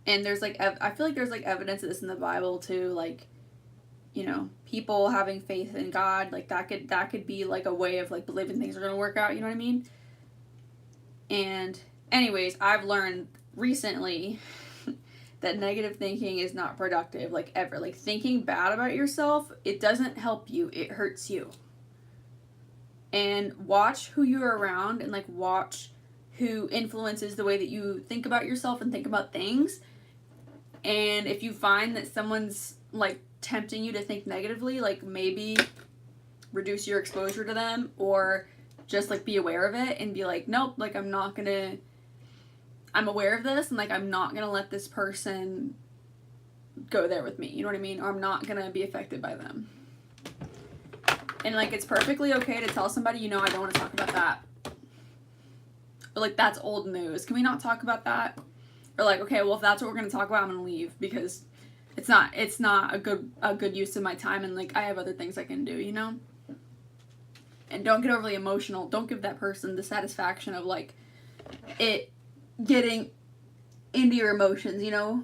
And there's like I feel like there's like evidence of this in the Bible too, like, you know, people having faith in God, like that could be like a way of like believing things are going to work out, you know what I mean? And anyways, I've learned recently that negative thinking is not productive, like ever. Like thinking bad about yourself, it doesn't help you, it hurts you. And watch who you're around and like watch who influences the way that you think about yourself and think about things. And if you find that someone's like tempting you to think negatively, like maybe reduce your exposure to them, or just like be aware of it and be like, nope, like I'm aware of this and like I'm not gonna let this person go there with me, you know what I mean? Or I'm not gonna be affected by them. And like, it's perfectly okay to tell somebody, you know, I don't want to talk about that. Or like, that's old news. Can we not talk about that? Or like, okay, well, if that's what we're gonna talk about, I'm gonna leave, because it's not a good use of my time, and like, I have other things I can do, you know? And don't get overly emotional. Don't give that person the satisfaction of like it getting into your emotions, you know?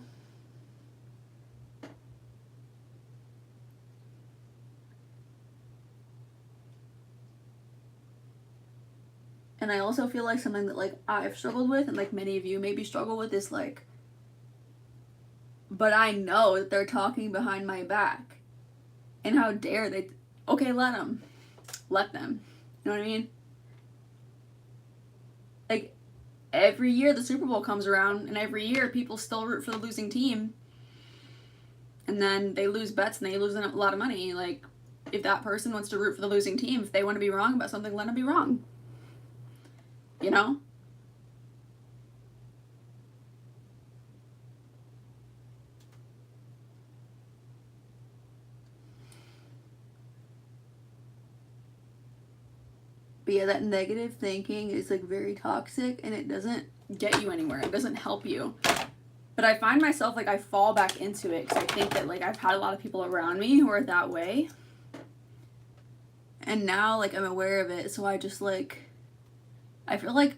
And I also feel like something that like I've struggled with, and like many of you maybe struggle with, is like, but I know that they're talking behind my back, and how dare they? Okay, let them. You know what I mean? Like, every year the Super Bowl comes around, and every year people still root for the losing team, and then they lose bets and they lose a lot of money. Like, if that person wants to root for the losing team, if they want to be wrong about something, let them be wrong. You know? But yeah, that negative thinking is like very toxic, and it doesn't get you anywhere. It doesn't help you. But I find myself like I fall back into it, because I think that like I've had a lot of people around me who are that way. And now like I'm aware of it, so I just like, I feel like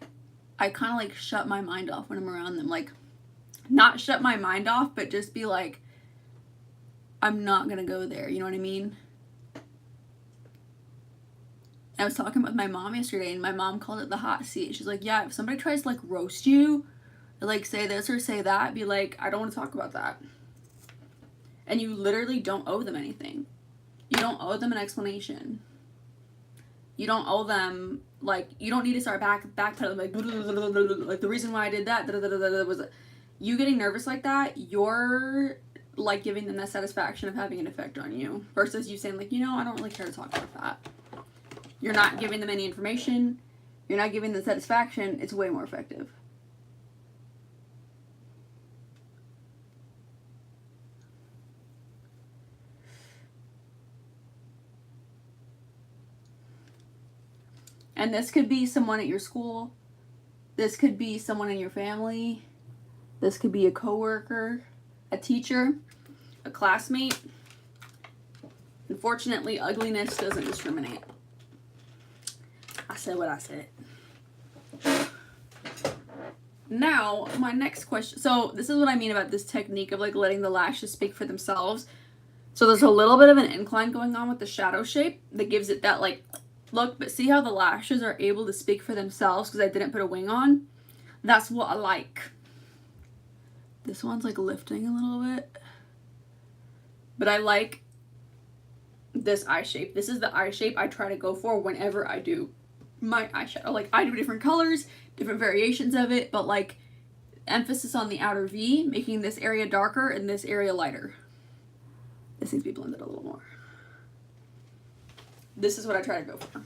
I kind of like shut my mind off when I'm around them. Like, not shut my mind off, but just be like, I'm not gonna go there, you know what I mean? I was talking with my mom yesterday, and my mom called it the hot seat. She's like, yeah, if somebody tries to like roast you, or like say this or say that, be like, I don't want to talk about that. And you literally don't owe them anything. You don't owe them an explanation. You don't owe them, like, you don't need to start backpedaling, like the reason why I did that was you getting nervous like that. You're like giving them that satisfaction of having an effect on you, versus you saying like, you know, I don't really care to talk about that. You're not giving them any information. You're not giving them satisfaction. It's way more effective. And this could be someone at your school. This could be someone in your family. This could be a coworker, a teacher, a classmate. Unfortunately, ugliness doesn't discriminate. I said what I said. Now, my next question. So this is what I mean about this technique of like letting the lashes speak for themselves. So there's a little bit of an incline going on with the shadow shape that gives it that like look, but see how the lashes are able to speak for themselves because I didn't put a wing on? That's what I like. This one's like lifting a little bit. But I like this eye shape. This is the eye shape I try to go for whenever I do my eyeshadow. Like, I do different colors, different variations of it, but like emphasis on the outer V, making this area darker and this area lighter. This needs to be blended a little more. This is what I try to go for.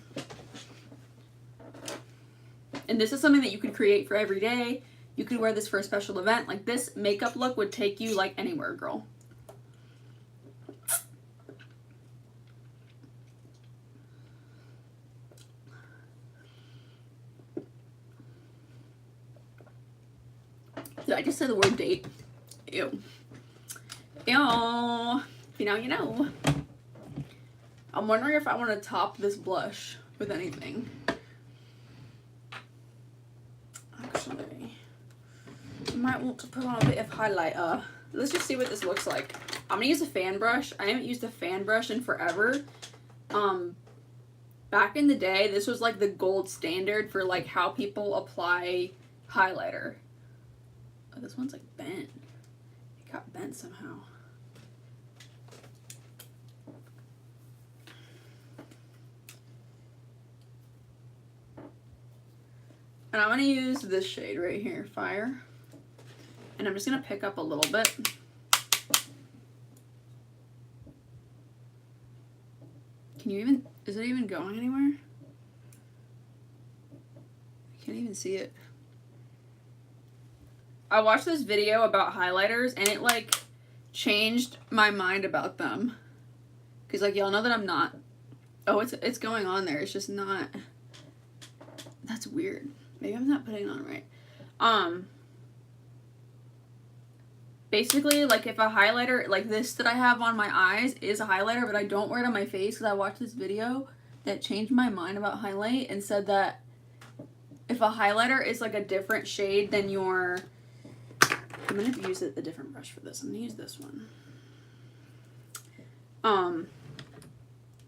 And this is something that you could create for every day. You could wear this for a special event. Like, this makeup look would take you like anywhere, girl. Did I just say the word date? Ew. Ew. If you know, you know. I'm wondering if I want to top this blush with anything. Actually, I might want to put on a bit of highlighter. Let's just see what this looks like. I'm going to use a fan brush. I haven't used a fan brush in forever. Back in the day, this was like the gold standard for like how people apply highlighter. Oh, this one's like bent. It got bent somehow. And I'm going to use this shade right here, Fire. And I'm just going to pick up a little bit. Can you even, is it even going anywhere? I can't even see it. I watched this video about highlighters, and it like changed my mind about them. Because, like, y'all know that I'm not... Oh, it's going on there. It's just not... That's weird. Maybe I'm not putting it on right. Basically, like, if a highlighter, like this that I have on my eyes is a highlighter, but I don't wear it on my face because I watched this video that changed my mind about highlight and said that if a highlighter is, like, a different shade than your... I'm going to use a different brush for this. I'm going to use this one.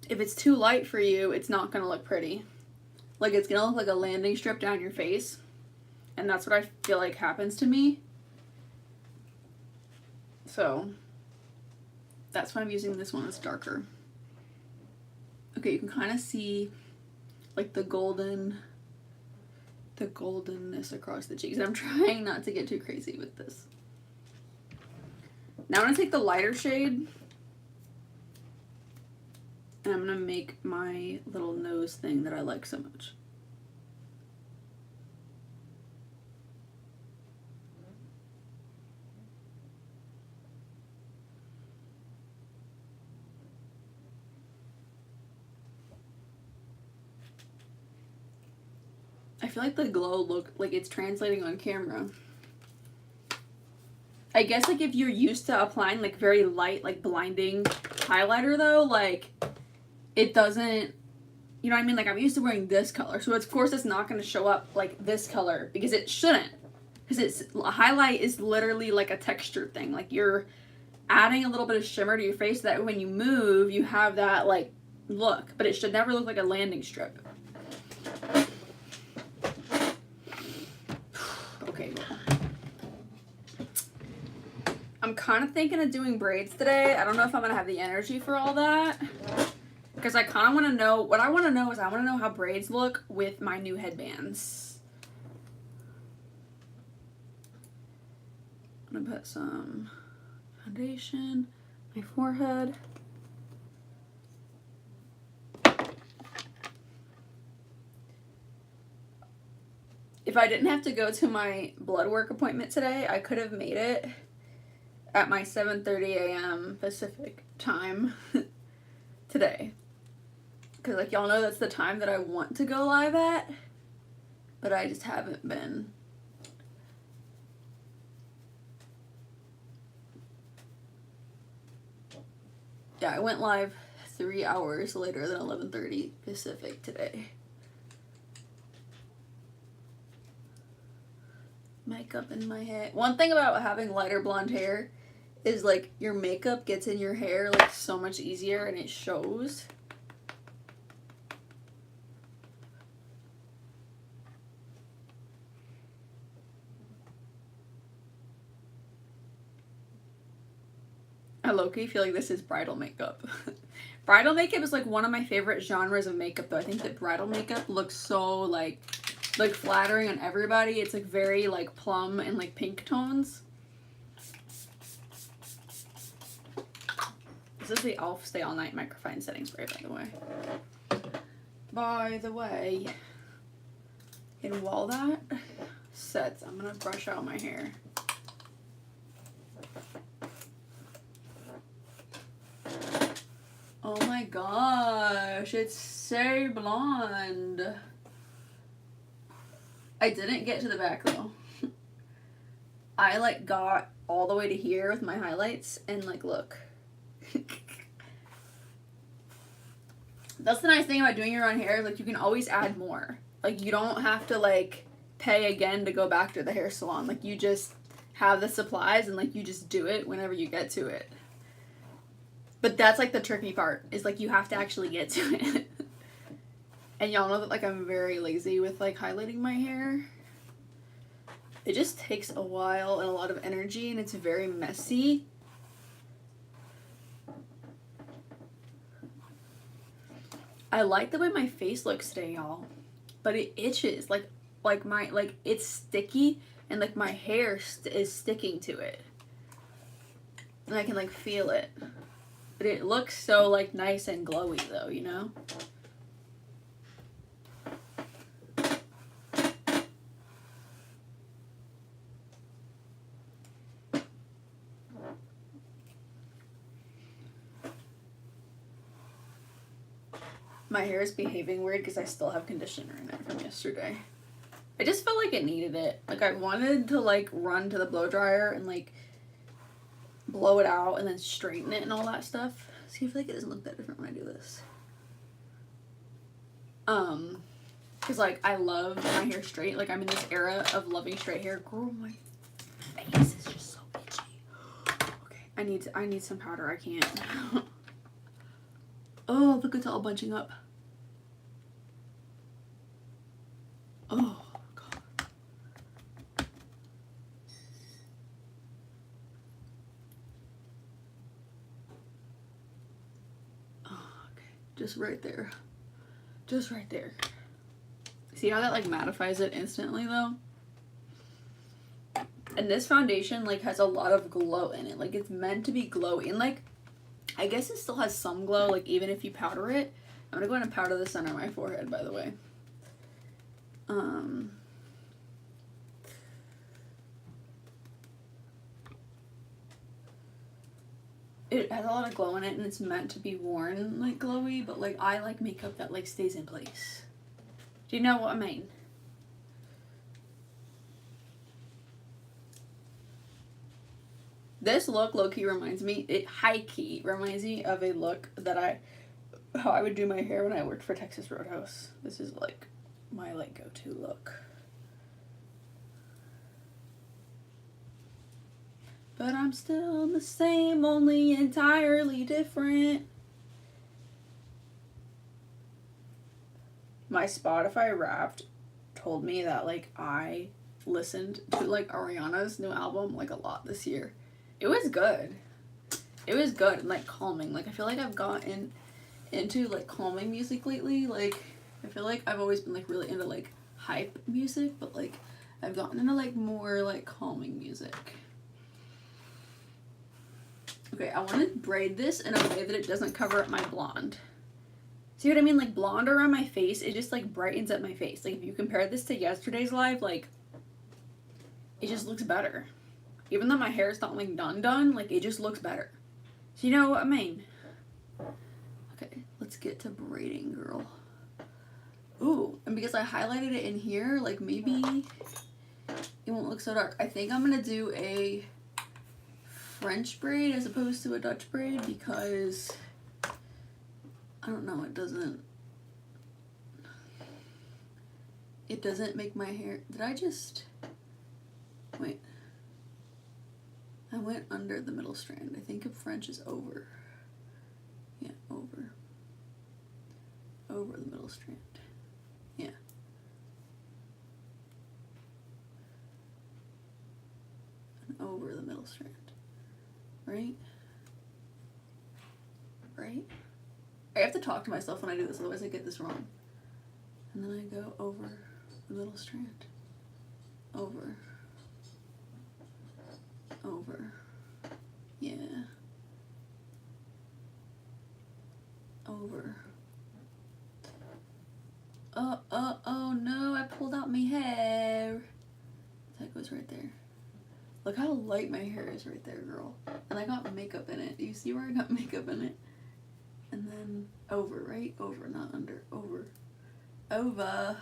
If it's too light for you, it's not going to look pretty. Like, it's going to look like a landing strip down your face. And that's what I feel like happens to me. So, that's why I'm using this one that's darker. Okay, you can kind of see, like, the goldenness across the cheeks. I'm trying not to get too crazy with this. Now I'm going to take the lighter shade. And I'm going to make my little nose thing that I like so much. I feel like the glow look like it's translating on camera. I guess, like, if you're used to applying, like, very light, like, blinding highlighter, though, like, it doesn't, you know what I mean? Like, I'm used to wearing this color, so of course it's not going to show up like this color, because it shouldn't. Because a highlight is literally like a texture thing. Like, you're adding a little bit of shimmer to your face so that when you move, you have that, like, look. But it should never look like a landing strip. Okay, well. I'm kind of thinking of doing braids today. I don't know if I'm going to have the energy for all that. Because I kind of want to know, what I want to know is I want to know how braids look with my new headbands. I'm going to put some foundation, my forehead. If I didn't have to go to my blood work appointment today, I could have made it at my 7:30 a.m. Pacific time today. Because, like, y'all know that's the time that I want to go live at. But I just haven't been. Yeah, I went live 3 hours later than 11:30 Pacific today. Makeup in my hair. One thing about having lighter blonde hair is, like, your makeup gets in your hair, like, so much easier and it shows. I low-key feel like this is bridal makeup. Bridal makeup is, like, one of my favorite genres of makeup, though. I think that bridal makeup looks so, like flattering on everybody. It's, like, very, like, plum and, like, pink tones. This is the e.l.f. Stay All Night Microfine Setting Spray, by the way. And while that sets, I'm gonna brush out my hair. Oh my gosh, it's so blonde. I didn't get to the back though. I, like, got all the way to here with my highlights and, like, look. That's the nice thing about doing your own hair. Like, you can always add more. Like, you don't have to, like, pay again to go back to the hair salon. Like, you just have the supplies and, like, you just do it whenever you get to it. But that's, like, the tricky part, is, like, you have to actually get to it. And y'all know that, like, I'm very lazy with, like, highlighting my hair. It just takes a while and a lot of energy, and it's very messy. I like the way my face looks today, y'all. But it itches. Like it's sticky, and, like, my hair is sticking to it. And I can, like, feel it. But it looks so, like, nice and glowy, though, you know? My hair is behaving weird because I still have conditioner in it from yesterday. I just felt like it needed it. Like, I wanted to, like, run to the blow dryer and, like, blow it out and then straighten it and all that stuff. See, I feel like it doesn't look that different when I do this. Because, like, I love my hair straight. Like, I'm in this era of loving straight hair. Girl, my face is just so itchy. Okay, I need some powder. I can't. Oh, look, it's all bunching up. Oh, God. Oh, okay. Just right there. Just right there. See how that, like, mattifies it instantly, though? And this foundation, like, has a lot of glow in it. Like, it's meant to be glowy. And, like, I guess it still has some glow, like, even if you powder it. I'm gonna go ahead and powder the center of my forehead, by the way. It has a lot of glow in it, and it's meant to be worn, like, glowy, but, like, I like makeup that, like, stays in place. Do you know what I mean? This look low-key reminds me, high-key reminds me of a look that how I would do my hair when I worked for Texas Roadhouse. This is, like, my, like, go-to look. But I'm still the same, only entirely different. My Spotify Wrapped told me that, like, I listened to, like, Ariana's new album, like, a lot this year. It was good. It was good and, like, calming. Like, I feel like I've gotten into, like, calming music lately. Like, I feel like I've always been, like, really into, like, hype music, but, like, I've gotten into, like, more, like, calming music. Okay, I want to braid this in a way that it doesn't cover up my blonde. See what I mean? Like, blonde around my face, it just, like, brightens up my face. Like, if you compare this to yesterday's live, like, it just looks better. Even though my hair is not, like, done, like, it just looks better. So you know what I mean? Okay, let's get to braiding, girl. Ooh, and because I highlighted it in here, like, maybe it won't look so dark. I think I'm gonna do a French braid as opposed to a Dutch braid because, I don't know, it doesn't make my hair, did I just, wait. I went under the middle strand. I think if French is over. Yeah, over. Over the middle strand. Yeah. And over the middle strand. Right? Right? I have to talk to myself when I do this, otherwise I get this wrong. And then I go over the middle strand. Over. Over. Yeah. Over. Oh no, I pulled out my hair. That goes right there. Look how light my hair is right there, girl. And I got makeup in it. Do you see where I got makeup in it? And then over, right? Over, not under. Over. Over.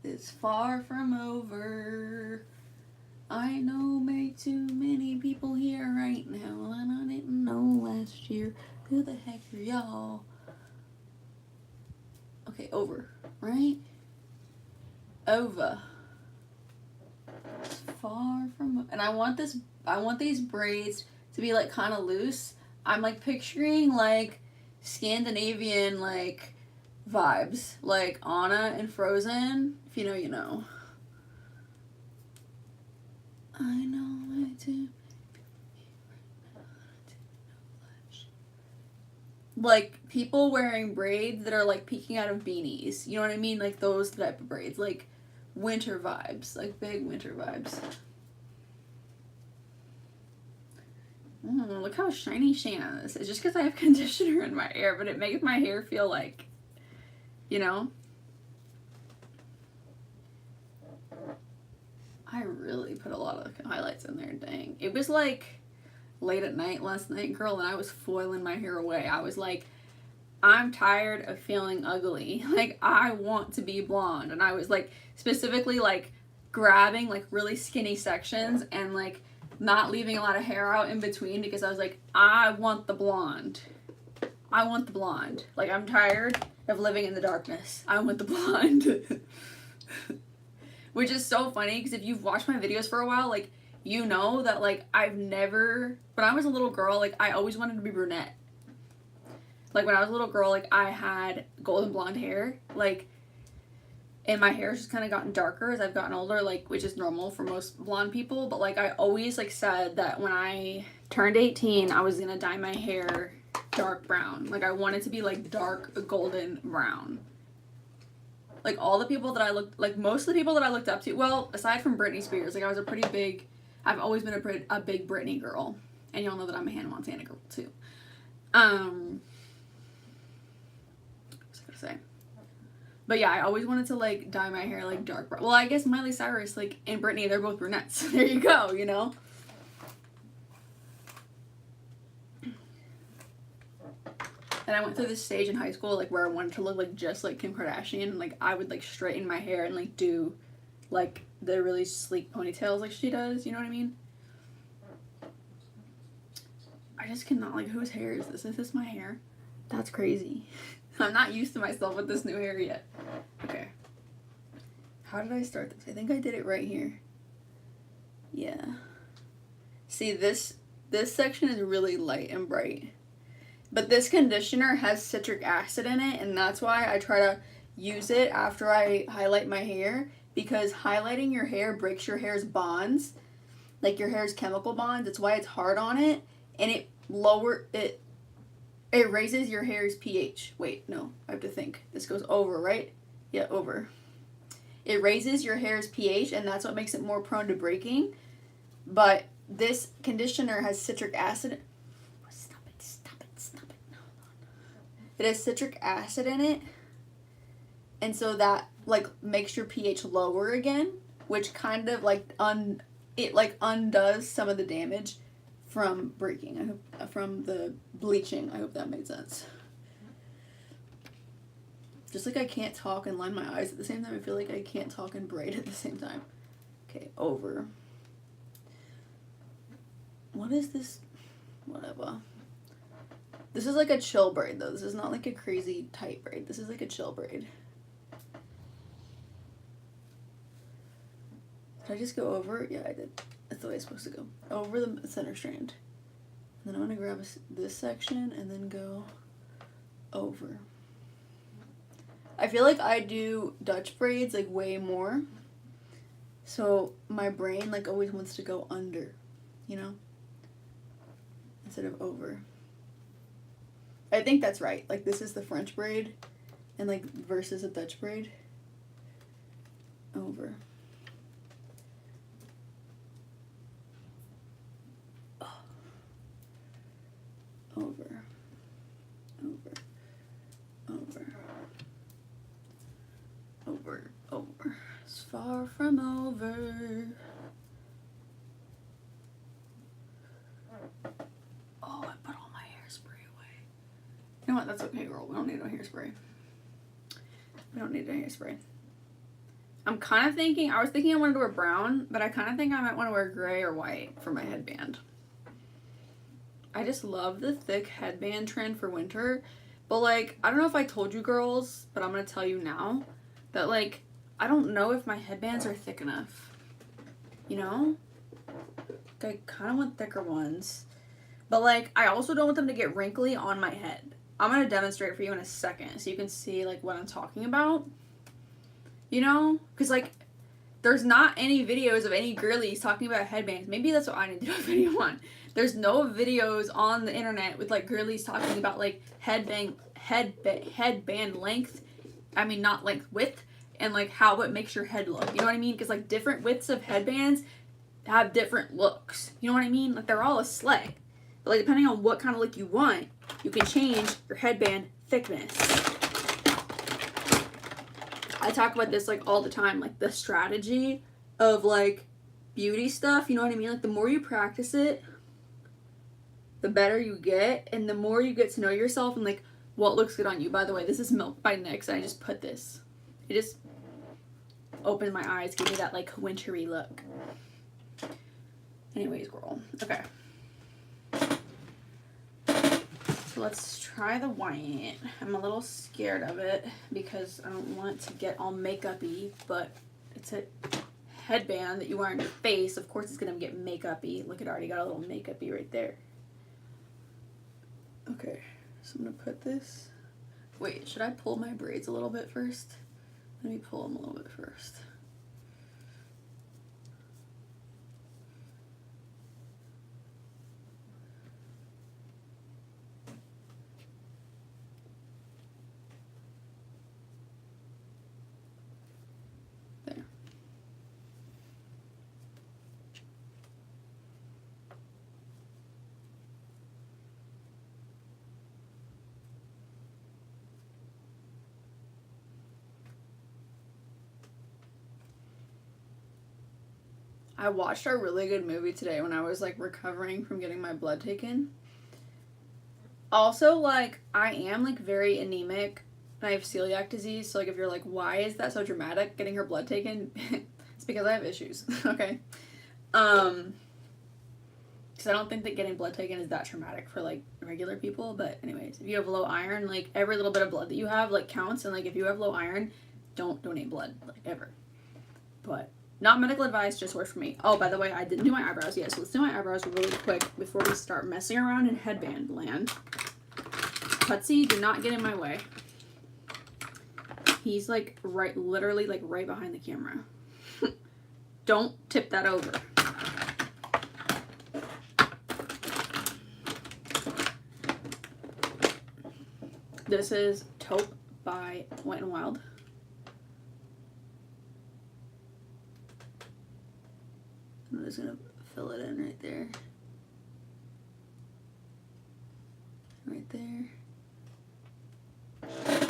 It's far from over. I know way too many people here right now, and I didn't know last year. Who the heck are y'all? Okay, over, right? Over. It's far from, and I want these braids to be, like, kind of loose. I'm, like, picturing, like, Scandinavian, like, vibes, like Anna in Frozen. If you know, you know. I know I do. Like, people wearing braids that are, like, peeking out of beanies. You know what I mean? Like, those type of braids. Like, winter vibes. Like, big winter vibes. Look how shiny Shana is. It's just because I have conditioner in my hair, but it makes my hair feel like, you know? I really put a lot of highlights in there, dang. It was like late at night last night, girl, and I was foiling my hair away. I was like I'm tired of feeling ugly. Like, I want to be blonde. And I was like specifically like grabbing like really skinny sections and like not leaving a lot of hair out in between, because I was like, I want the blonde. I want the blonde. Like, I'm tired of living in the darkness. I want the blonde. Which is so funny, because if you've watched my videos for a while, like, you know that, like, I've never, when I was a little girl, like, I always wanted to be brunette. Like, when I was a little girl, like, I had golden blonde hair, like, and my hair's just kind of gotten darker as I've gotten older, like, which is normal for most blonde people, but, like, I always, like, said that when I turned 18, I was gonna dye my hair dark brown. Like, I wanted to be, like, dark golden brown. Like, all the people that I looked, like, most of the people that I looked up to, well, aside from Britney Spears, like, I was a pretty big, I've always been a big Britney girl, and y'all know that I'm a Hannah Montana girl, too. What was I gonna say? But yeah, I always wanted to, like, dye my hair, like, dark brown. Well, I guess Miley Cyrus, like, and Britney, they're both brunettes. There you go, you know? And I went through this stage in high school, like, where I wanted to look, like, just like Kim Kardashian. And, like, I would, like, straighten my hair and, like, do, like, the really sleek ponytails like she does. You know what I mean? I just cannot, like, whose hair is this? Is this my hair? That's crazy. I'm not used to myself with this new hair yet. Okay. How did I start this? I think I did it right here. Yeah. See, this section is really light and bright. But this conditioner has citric acid in it, and that's why I try to use it after I highlight my hair, because highlighting your hair breaks your hair's bonds, like your hair's chemical bonds. That's why it's hard on it, and it raises your hair's pH. Wait, no, I have to think. This goes over, right? Yeah, over. It raises your hair's pH, and that's what makes it more prone to breaking. But this conditioner has citric acid. It has citric acid in it, and so that, like, makes your pH lower again, which kind of, like, undoes some of the damage from breaking. From the bleaching. I hope that made sense. Just like I can't talk and line my eyes at the same time, I feel like I can't talk and braid at the same time. Okay, over. What is this? Whatever. This is like a chill braid, though. This is not like a crazy tight braid. This is like a chill braid. Did I just go over? Yeah, I did. That's the way it's supposed to go. Over the center strand. And then I'm going to grab this section and then go over. I feel like I do Dutch braids, like, way more. So my brain, like, always wants to go under, you know? Instead of over. I think that's right. Like, this is the French braid, and, like, versus a Dutch braid. Over. Oh. Over. Over. Over. Over. Over. It's far from over. Oh, I put all my hairspray away. You know what? That's okay, girl. We don't need no hairspray. We don't need no hairspray. I'm kind of thinking, I was thinking I wanted to wear brown, but I kind of think I might want to wear gray or white for my headband. I just love the thick headband trend for winter. But, like, I don't know if I told you girls, but I'm going to tell you now that, like, I don't know if my headbands are thick enough. You know? I kind of want thicker ones. But, like, I also don't want them to get wrinkly on my head. I'm going to demonstrate for you in a second so you can see, like, what I'm talking about. You know? Because, like, there's not any videos of any girlies talking about headbands. Maybe that's what I need to do a video on. There's no videos on the internet with, like, girlies talking about, like, headband length. I mean, not length, width. And, like, how it makes your head look. You know what I mean? Because, like, different widths of headbands have different looks. You know what I mean? Like, they're all a slay. But, like, depending on what kind of look you want, you can change your headband thickness. I talk about this, like, all the time. Like, the strategy of, like, beauty stuff. You know what I mean? Like, the more you practice it, the better you get. And the more you get to know yourself and, like, What looks good on you? By the way, this is Milk by NYX, and I just put this. It just opened my eyes, gave me that like wintry look. Anyways, girl. Okay. So let's try the white. I'm a little scared of it because I don't want it to get all makeup-y, but it's a headband that you wear on your face. Of course it's gonna get makeup-y. Look, it already got a little makeup-y right there. Okay, so I'm gonna put this. Wait, should I pull my braids a little bit first? Let me pull them a little bit first. There. I watched a really good movie today when I was like recovering from getting my blood taken. Also, like, I am like very anemic and I have celiac disease, so like if you're like, why is that so dramatic, getting her blood taken? It's because I have issues. Okay. Because I don't think that getting blood taken is that traumatic for like regular people, but anyways, if you have low iron, like every little bit of blood that you have like counts, and like if you have low iron, don't donate blood, like, ever. But not medical advice, just works for me. Oh, by the way, I didn't do my eyebrows yet, so let's do my eyebrows really quick before we start messing around in headband land. Putsy, do not get in my way. He's like literally like right behind the camera. Don't tip that over. This is Taupe by Wet n Wild. I'm just gonna fill it in right there. Right there.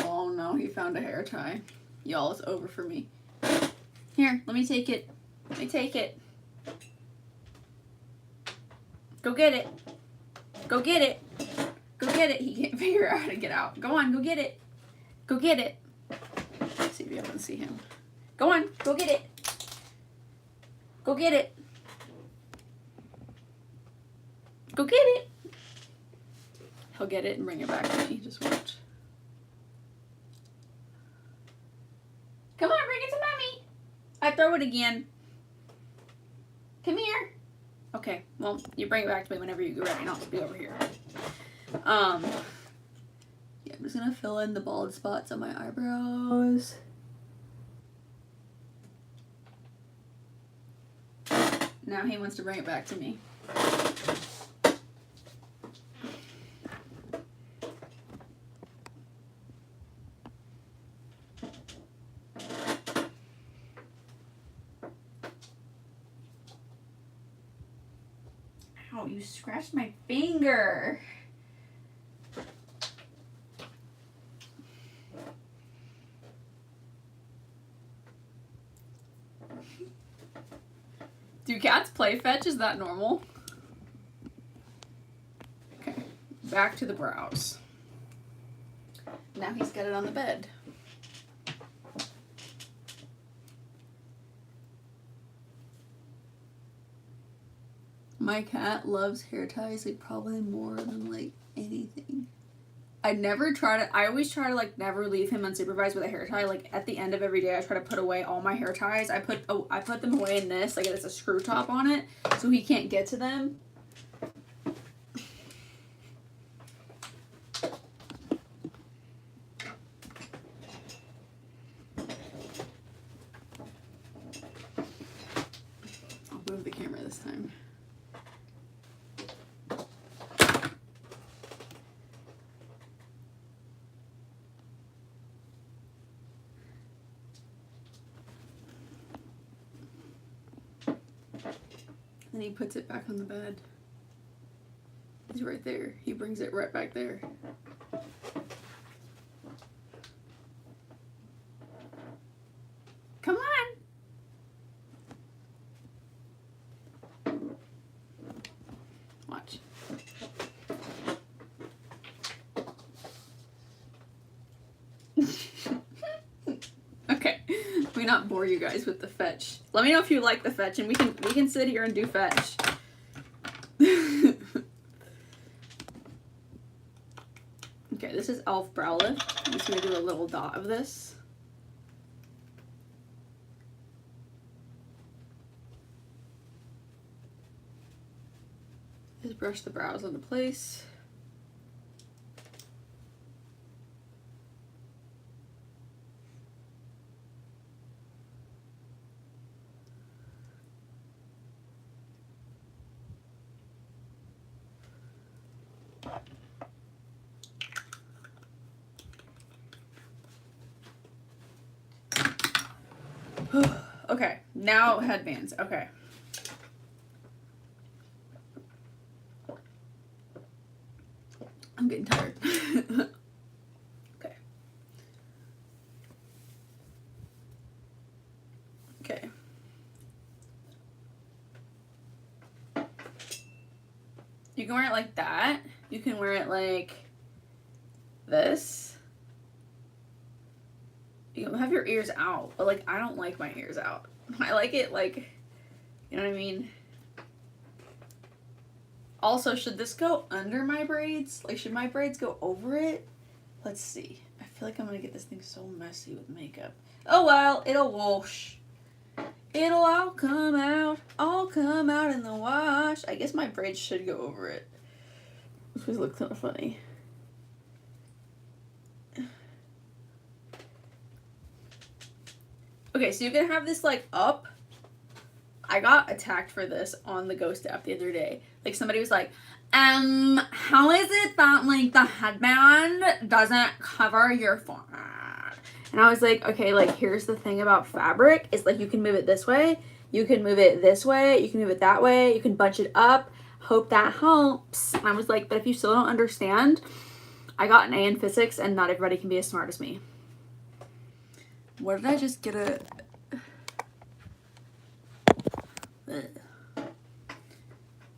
Oh no, he found a hair tie. Y'all, it's over for me. Here, let me take it. Let me take it. Go get it. Go get it. Go get it. He can't figure out how to get out. Go on, go get it. Go get it. Let's see if you can see him. Go on, go get it. Go get it. Go get it. He'll get it and bring it back to me. Just watch. Come on, bring it to mommy. I throw it again. Come here. Okay, well, you bring it back to me whenever you get ready, and I'll just be over here. Yeah, I'm just gonna fill in the bald spots on my eyebrows. Now he wants to bring it back to me. Ow, you scratched my finger. Do cats play fetch? Is that normal? Okay, back to the brows. Now he's got it on the bed. My cat loves hair ties, like, probably more than, like, anything. I always try to, like, never leave him unsupervised with a hair tie. Like, at the end of every day, I try to put away all my hair ties. I put them away in this, like, it's a screw top on it, so he can't get to them. I'll move the camera this time. And he puts it back on the bed. He's right there. He brings it right back there. Come on. Watch. me not bore you guys with the fetch. Let me know if you like the fetch, and we can sit here and do fetch. Okay, this is Elf Brow Lift. I'm just gonna do a little dot of this. Just brush the brows into place. Okay, now headbands. Okay. I'm getting tired. Okay. Okay. You can wear it like that. You can wear it like this. You can have your ears out, but like I don't like my ears out. I like it like, you know what I mean? Also, should this go under my braids? Like, should my braids go over it? Let's see. I feel like I'm gonna get this thing so messy with makeup. Oh well, it'll wash. It'll all come out in the wash. I guess my braids should go over it. This would look kind of funny. Okay, so you can have this like up. I got attacked for this on the Ghost app the other day. Like somebody was like, how is it that like the headband doesn't cover your forehead? And I was like, okay, like here's the thing about fabric is like you can move it this way, you can move it this way, you can move it that way, you can bunch it up. Hope that helps. And I was like, but if you still don't understand, I got an A in physics and not everybody can be as smart as me. What did I just get a...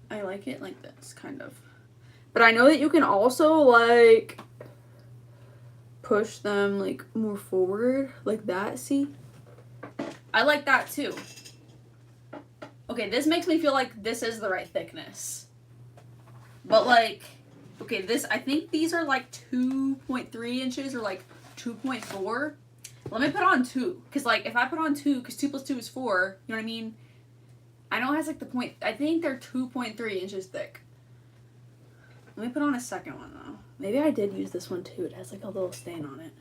I like it like this, kind of. But I know that you can also, like, push them, like, more forward, like that, see? I like that, too. Okay, this makes me feel like this is the right thickness. But, like, okay, this, I think these are, like, 2.3 inches or, like, 2.4. Let me put on 2. Because, like, if I put on 2, because 2 plus 2 is 4, you know what I mean? I know it has, like, the point, I think they're 2.3 inches thick. Let me put on a second one, though. Maybe I did use this one, too. It has, like, a little stain on it.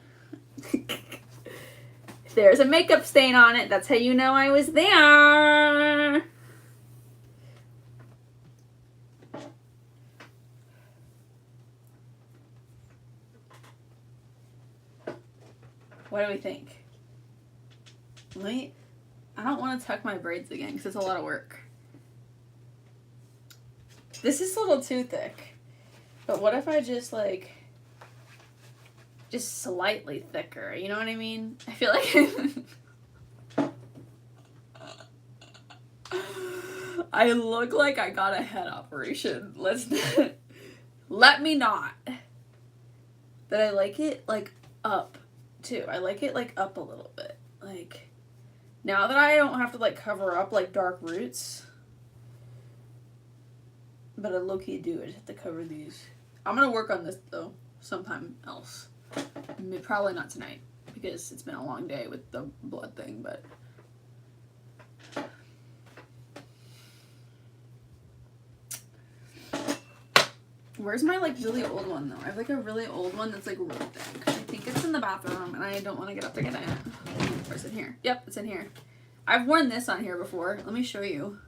If there's a makeup stain on it, that's how you know I was there. What do we think? Wait, I don't want to tuck my braids again because it's a lot of work. This is a little too thick. But what if I just like, just slightly thicker, you know what I mean? I feel like I look like I got a head operation. Let me not. But I like it like up too. I like it like up a little bit. Like now that I don't have to like cover up like dark roots. But I low-key do. I just have to cover these. I'm gonna work on this though sometime else. Probably not tonight because it's been a long day with the blood thing, but where's my like really old one though? I have like a really old one that's like really thick. I think it's in the bathroom and I don't want to get up to get it. Or is it here? Yep, it's in here. I've worn this on here before. Let me show you.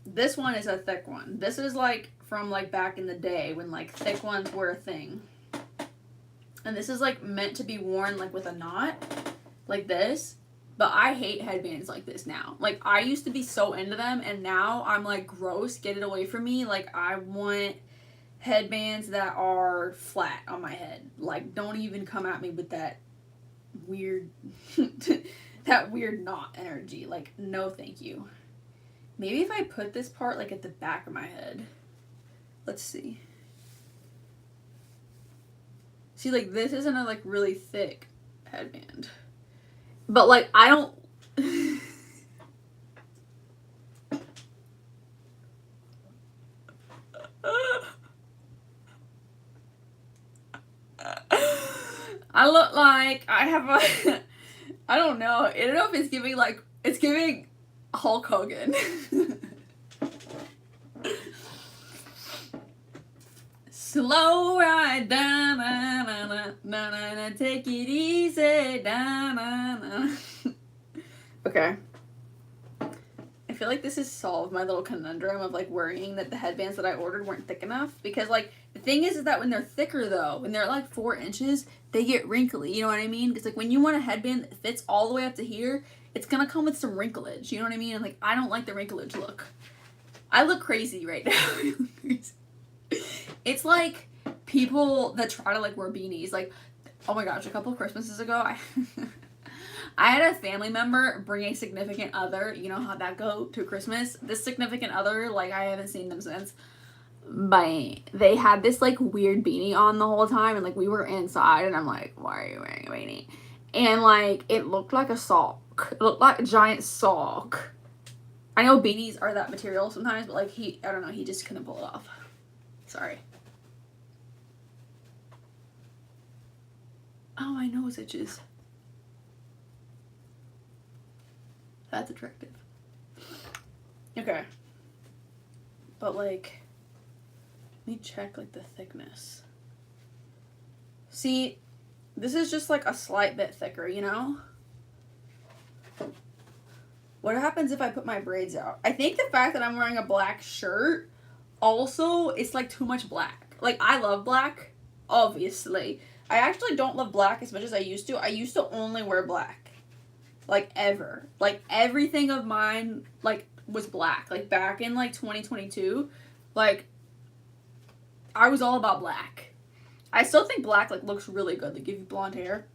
This one is a thick one. This is like from like back in the day when like thick ones were a thing. And this is like meant to be worn like with a knot like this. But I hate headbands like this now. Like I used to be so into them and now I'm like gross, get it away from me. Like I want headbands that are flat on my head. Like don't even come at me with that weird that weird knot energy. Like no thank you. Maybe if I put this part like at the back of my head. Let's see. See, like, this isn't a, like, really thick headband. But, like, I don't... I look like I have a... I don't know. I don't know if it's giving, like... It's giving Hulk Hogan. Slow ride, da na na na na na na, take it easy, da na na. Okay. I feel like this has solved my little conundrum of like worrying that the headbands that I ordered weren't thick enough, because like the thing is that when they're thicker though, when they're like 4 inches, they get wrinkly. You know what I mean? Because like when you want a headband that fits all the way up to here, it's gonna come with some wrinklage. You know what I mean? And like I don't like the wrinklage look. I look crazy right now. It's like people that try to like wear beanies. Like, oh my gosh, a couple of Christmases ago, I had a family member bring a significant other. You know how that go to Christmas? This significant other, like I haven't seen them since. But they had this like weird beanie on the whole time, and like we were inside, and I'm like, why are you wearing a beanie? And like it looked like a sock. It looked like a giant sock. I know beanies are that material sometimes, but like I don't know, he just couldn't pull it off. Sorry. Oh, my nose itches. That's attractive. Okay. But like, let me check like the thickness. See, this is just like a slight bit thicker, you know? What happens if I put my braids out? I think the fact that I'm wearing a black shirt, also, it's like too much black. Like, I love black, obviously. I actually don't love black as much as I used to. I used to only wear black. Like, ever. Like, everything of mine, like, was black. Like, back in, like, 2022, like, I was all about black. I still think black, like, looks really good. Like, if you blonde hair,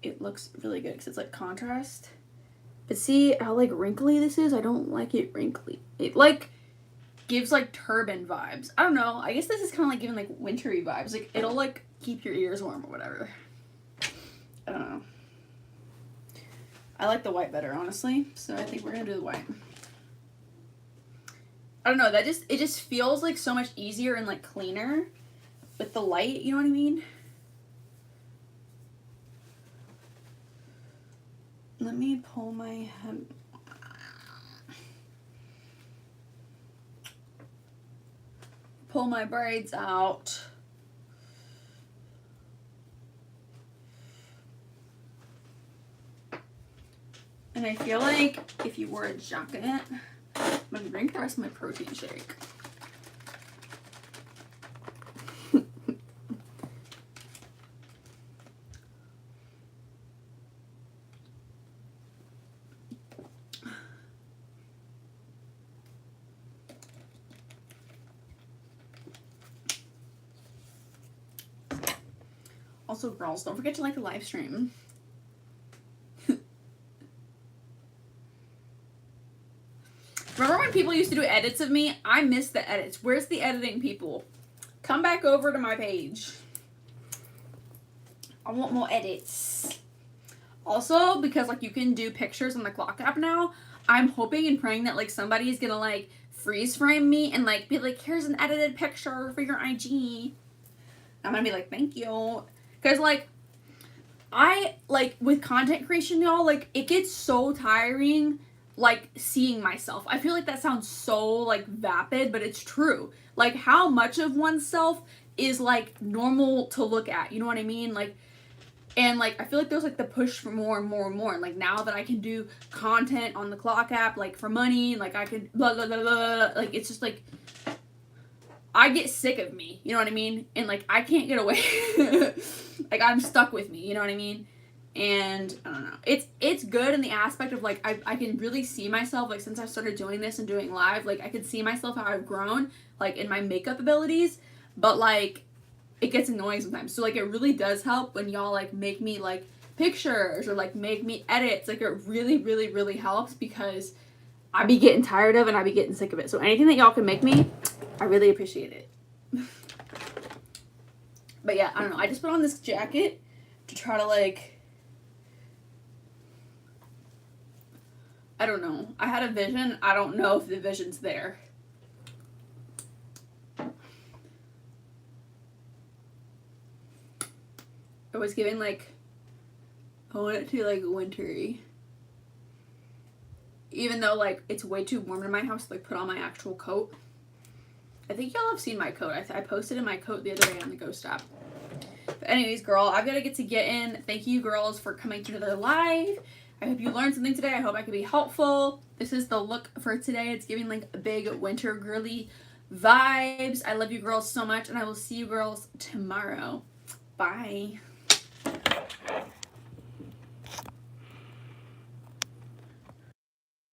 it looks really good because it's, like, contrast. But see how, like, wrinkly this is? I don't like it wrinkly. It, like, gives, like, turban vibes. I don't know. I guess this is kind of, like, giving, like, wintry vibes. Like, it'll, like, keep your ears warm or whatever. I don't know. I like the white better, honestly. So I think we're gonna do the white. I don't know. It just feels, like, so much easier and, like, cleaner with the light. You know what I mean? Let me pull my hem. Pull my braids out. And I feel like if you wore a jacket, I'm gonna drink the rest of my protein shake. Also, girls, don't forget to like the live stream. Remember when people used to do edits of me? I miss the edits. Where's the editing people? Come back over to my page. I want more edits. Also, because like you can do pictures on the clock app now, I'm hoping and praying that like somebody's gonna like freeze frame me and like be like, here's an edited picture for your IG. I'm gonna be like, thank you. Because like I like with content creation, y'all, like it gets so tiring like seeing myself. I feel like that sounds so like vapid, but it's true. Like how much of oneself is like normal to look at, you know what I mean? Like, and like I feel like there's like the push for more and more and more, and like now that I can do content on the clock app like for money, like I could blah blah blah blah, like it's just like I get sick of me, you know what I mean? And like I can't get away. Like I'm stuck with me, you know what I mean? And I don't know. It's good in the aspect of like I can really see myself like since I started doing this and doing live, like I could see myself how I've grown like in my makeup abilities, but like it gets annoying sometimes. So like it really does help when y'all like make me like pictures or like make me edits. Like it really really really helps because I be getting tired of it and I be getting sick of it. So anything that y'all can make me, I really appreciate it. But yeah, I don't know. I just put on this jacket to try to like, I don't know. I had a vision. I don't know if the vision's there. It was giving like, I want it to be like wintry. Even though like it's way too warm in my house to like put on my actual coat. I think y'all have seen my coat. I posted in my coat the other day on the Ghost app. But anyways, girl, I've got to get in. Thank you, girls, for coming to the live. I hope you learned something today. I hope I could be helpful. This is the look for today. It's giving like a big winter girly vibes. I love you girls so much, and I will see you girls tomorrow. Bye.